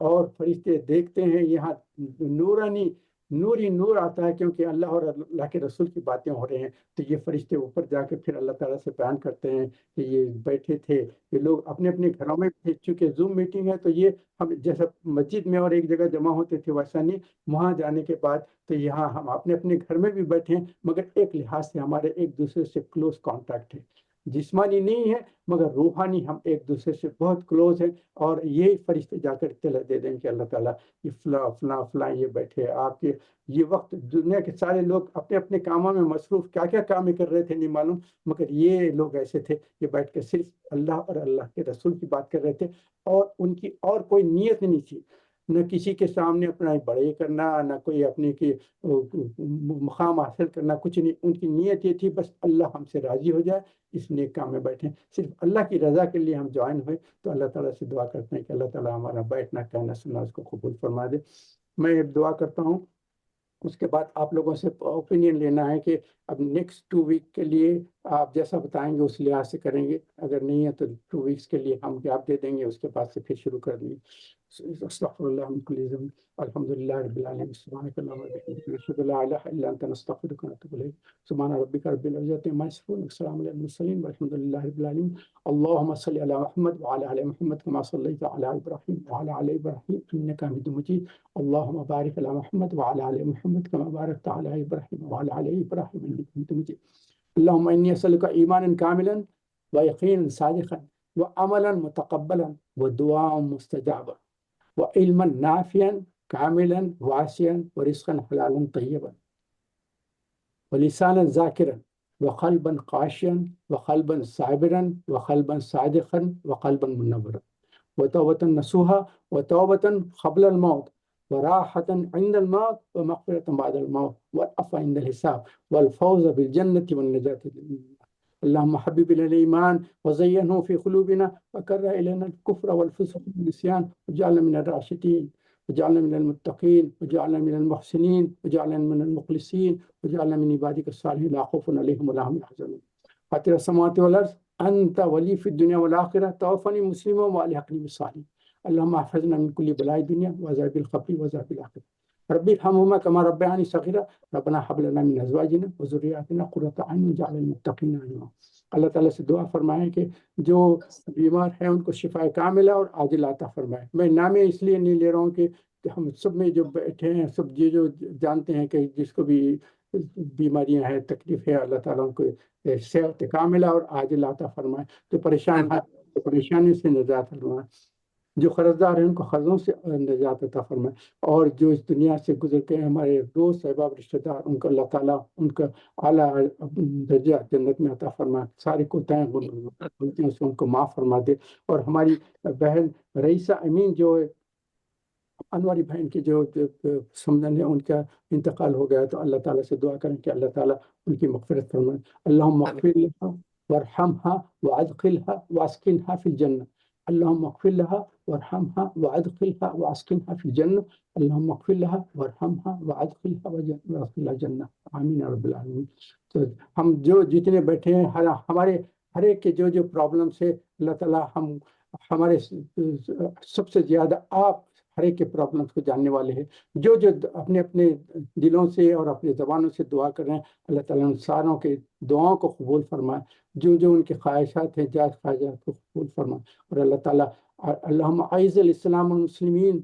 اور فرشتے دیکھتے ہیں یہاں نورانی نور ہی نور آتا ہے، کیونکہ اللہ اور اللہ کے رسول کی باتیں ہو رہے ہیں، تو یہ فرشتے اوپر جا کے پھر اللہ تعالیٰ سے بیان کرتے ہیں کہ یہ بیٹھے تھے، یہ لوگ اپنے اپنے گھروں میں تھے، چونکہ زوم میٹنگ ہے تو یہ ہم جیسا مسجد میں اور ایک جگہ جمع ہوتے تھے ویسا نہیں، وہاں جانے کے بعد تو یہاں ہم اپنے اپنے گھر میں بھی بیٹھے ہیں، مگر ایک لحاظ سے ہمارے ایک دوسرے سے کلوز کانٹیکٹ ہے، جسمانی نہیں ہے مگر روحانی ہم ایک دوسرے سے بہت کلوز ہیں، اور یہی فرشتے جا کر اطلاع دے دیں کہ اللہ تعالیٰ یہ فلاں فلاں فلاں یہ بیٹھے آپ کے یہ وقت، دنیا کے سارے لوگ اپنے اپنے کاموں میں مصروف، کیا کیا کام کر رہے تھے نہیں معلوم، مگر یہ لوگ ایسے تھے کہ بیٹھ کے صرف اللہ اور اللہ کے رسول کی بات کر رہے تھے، اور ان کی اور کوئی نیت نہیں تھی، نہ کسی کے سامنے اپنا بڑے کرنا، نہ کوئی اپنے کی مقام حاصل کرنا، کچھ نہیں، ان کی نیت یہ تھی بس اللہ ہم سے راضی ہو جائے، اس نیک کام میں بیٹھیں، صرف اللہ کی رضا کے لیے ہم جوائن ہوئے، تو اللہ تعالیٰ سے دعا کرتے ہیں کہ اللہ تعالیٰ ہمارا بیٹھنا کہنا سننا اس کو قبول فرما دے۔ میں دعا کرتا ہوں، اس کے بعد آپ لوگوں سے اوپینین لینا ہے کہ اب نیکسٹ 2 ویک کے لیے آپ جیسا بتائیں گے اس لحاظ سے کریں گے، اگر نہیں ہے تو 2 ویکس کے لیے ہم گیپ دے دیں گے، اس کے بعد سے پھر شروع کر دیں گے۔ استغفر اللہ من کل ذنب، الحمد للہ رب العالمین، سبحانک اللہم وبحمدک، نشہد ان لا الہ الا انت، نستغفرک ونتوب الیک، سبحان ربک رب العزۃ عما یصفون، وسلام علی المرسلین، والحمد للہ رب العالمین۔ اللهم صل على محمد وعلى ال محمد كما صليت على ابراهيم وعلى ال ابراهيم انك حميد مجيد، اللهم بارك على محمد وعلى ال محمد كما باركت على ابراهيم وعلى ال ابراهيم انك حميد مجيد، اللهم اني اسالك ايمانا كاملا ويقينا صادقا وعملا متقبلا ودعاء مستجابا وعلما نافعا كاملا واسعا ورزقا حلالا طيبا ولسانا ذاكرا وقلبا خاشعا وقلبا صابرا وقلبا صادقا وقلبا منورا وتوبة نصوحا وتوبة قبل الموت وراحة عند الموت ومغفرة بعد الموت والعفو عند الحساب والفوز بالجنة والنجاة من النار، اللهم حبب إلينا الإيمان وزينه في قلوبنا وكره إلينا الكفر والفسق والنسيان واجعلنا من الراشدين وجعلنا من المتقين وجعلنا من المحسنين وجعلنا من المخلصين وجعلنا من عبادك الصالحين لا خوف عليهم ولا هم يحزنون، فاطر السماوات والأرض أنت ولي في الدنيا والآخرة، توفني مسلما وألحقني بالصالحين، اللهم احفظنا من كل بلاء الدنيا وعذاب القبر وعذاب الآخرة، ربي ارحمهما كما ربياني صغيرا، ربنا هب لنا من ازواجنا وذرياتنا قرة اعين واجعلنا للمتقين اماما۔ اللہ تعالیٰ سے دعا فرمائیں کہ جو بیمار ہیں ان کو شفا کاملہ اور عاجل عطا فرمائے۔ میں نام اس لیے نہیں لے رہا ہوں کہ ہم سب میں جو بیٹھے ہیں سب یہ جو جانتے ہیں کہ جس کو بھی بیماریاں ہیں تکلیف ہے، اللہ تعالیٰ ان کو صحت کاملہ اور عاجل عطا فرمائے، جو پریشان ہیں تو پریشانی سے نجات فرمائے، جو قرضدار ہیں ان کو قرضوں سے نجات عطا فرمائے، اور جو اس دنیا سے گزر کے ہمارے دوست احباب رشتہ دار ان کو اللہ تعالیٰ ان کا اعلیٰ درجہ جنت میں عطا فرمائے، ساری کوتاہیں غلطیوں سے ان کو معاف فرما دے، اور ہماری بہن رئیسہ امین جو انواری بہن کی جو سمجھن ہے ان کا انتقال ہو گیا، تو اللہ تعالیٰ سے دعا کریں کہ اللہ تعالیٰ ان کی مغفرت فرمائے، اللہم اغفر لها وارحمها وادخلها واسکنها فی الجنہ، اللهم اغفر لها وارحمها وادخلها واسکنها في الجنة، اللهم اغفر لها وارحمها وادخلها وادخلها الجنة، آمین یا رب العالمین۔ تو ہم جو جتنے بیٹھے ہیں ہمارے ہر ایک کے جو پرابلمس ہے، اللہ تعالیٰ ہمارے سب سے زیادہ آپ ہر ایک کے پرابلمس کو جاننے والے ہیں، جو اپنے اپنے دلوں سے اور اپنے زبانوں سے دعا کر رہے ہیں، اللہ تعالیٰ ان ساروں کے دعاؤں کو قبول فرمائے، جو ان کے خواہشات ہیں جائز خواہشات کو قبول فرمائے، اور اللہ تعالیٰ اللہم اعز الاسلام والمسلمین،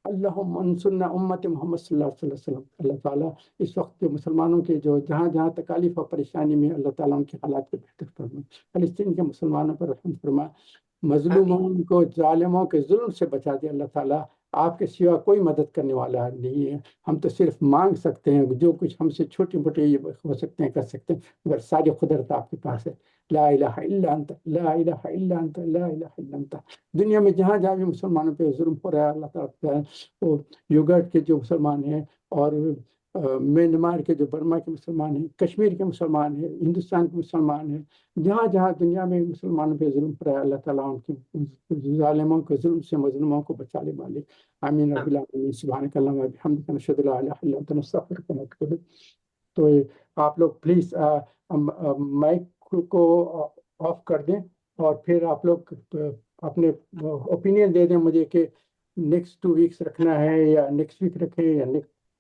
اللہم انصرنا امت محمد صلی اللہ علیہ وسلم، اللہ تعالیٰ اس وقت کے مسلمانوں کے جو جہاں جہاں تکالیف اور پریشانی میں، اللہ تعالیٰ ان کے حالات کو بہتر فرمائے، فلسطین کے مسلمانوں پر رحم فرمائے، مظلوموں کو ظالموں کے ظلم سے بچا دے، اللہ تعالیٰ آپ کے سوا کوئی مدد کرنے والا نہیں ہے، ہم تو صرف مانگ سکتے ہیں، جو کچھ ہم سے چھوٹی موٹی ہو سکتے ہیں کر سکتے ہیں، مگر ساری قدرت آپ کے پاس ہے، لا الہ الا انت لا الہ الا انت لا الہ الا انت۔ دنیا میں جہاں جہاں بھی مسلمانوں پہ ظلم ہو رہا ہے، اللہ تعالیٰ وہ یوگرٹ کے جو مسلمان ہیں، اور میانمار کے جو برما کے مسلمان ہیں، کشمیر کے مسلمان ہیں، ہندوستان کے مسلمان ہیں، جہاں جہاں دنیا میں مسلمانوں پہ ظلم پڑا ہے، اللہ تعالیٰ ان کے ظالموں کے ظلم سے مظلوموں کو بچا لے مالک، آمین رب العالمین، سبحانک اللہم وبحمدک، نشہد ان لا الہ الا انت، نستغفرک ونتوب الیک۔ تو آپ لوگ پلیز مائک کو آف کر دیں، اور پھر آپ لوگ اپنے اوپینین دے دیں مجھے کہ نیکسٹ 2 ویکس رکھنا ہے یا نیکسٹ ویک رکھیں یا نیکسٹ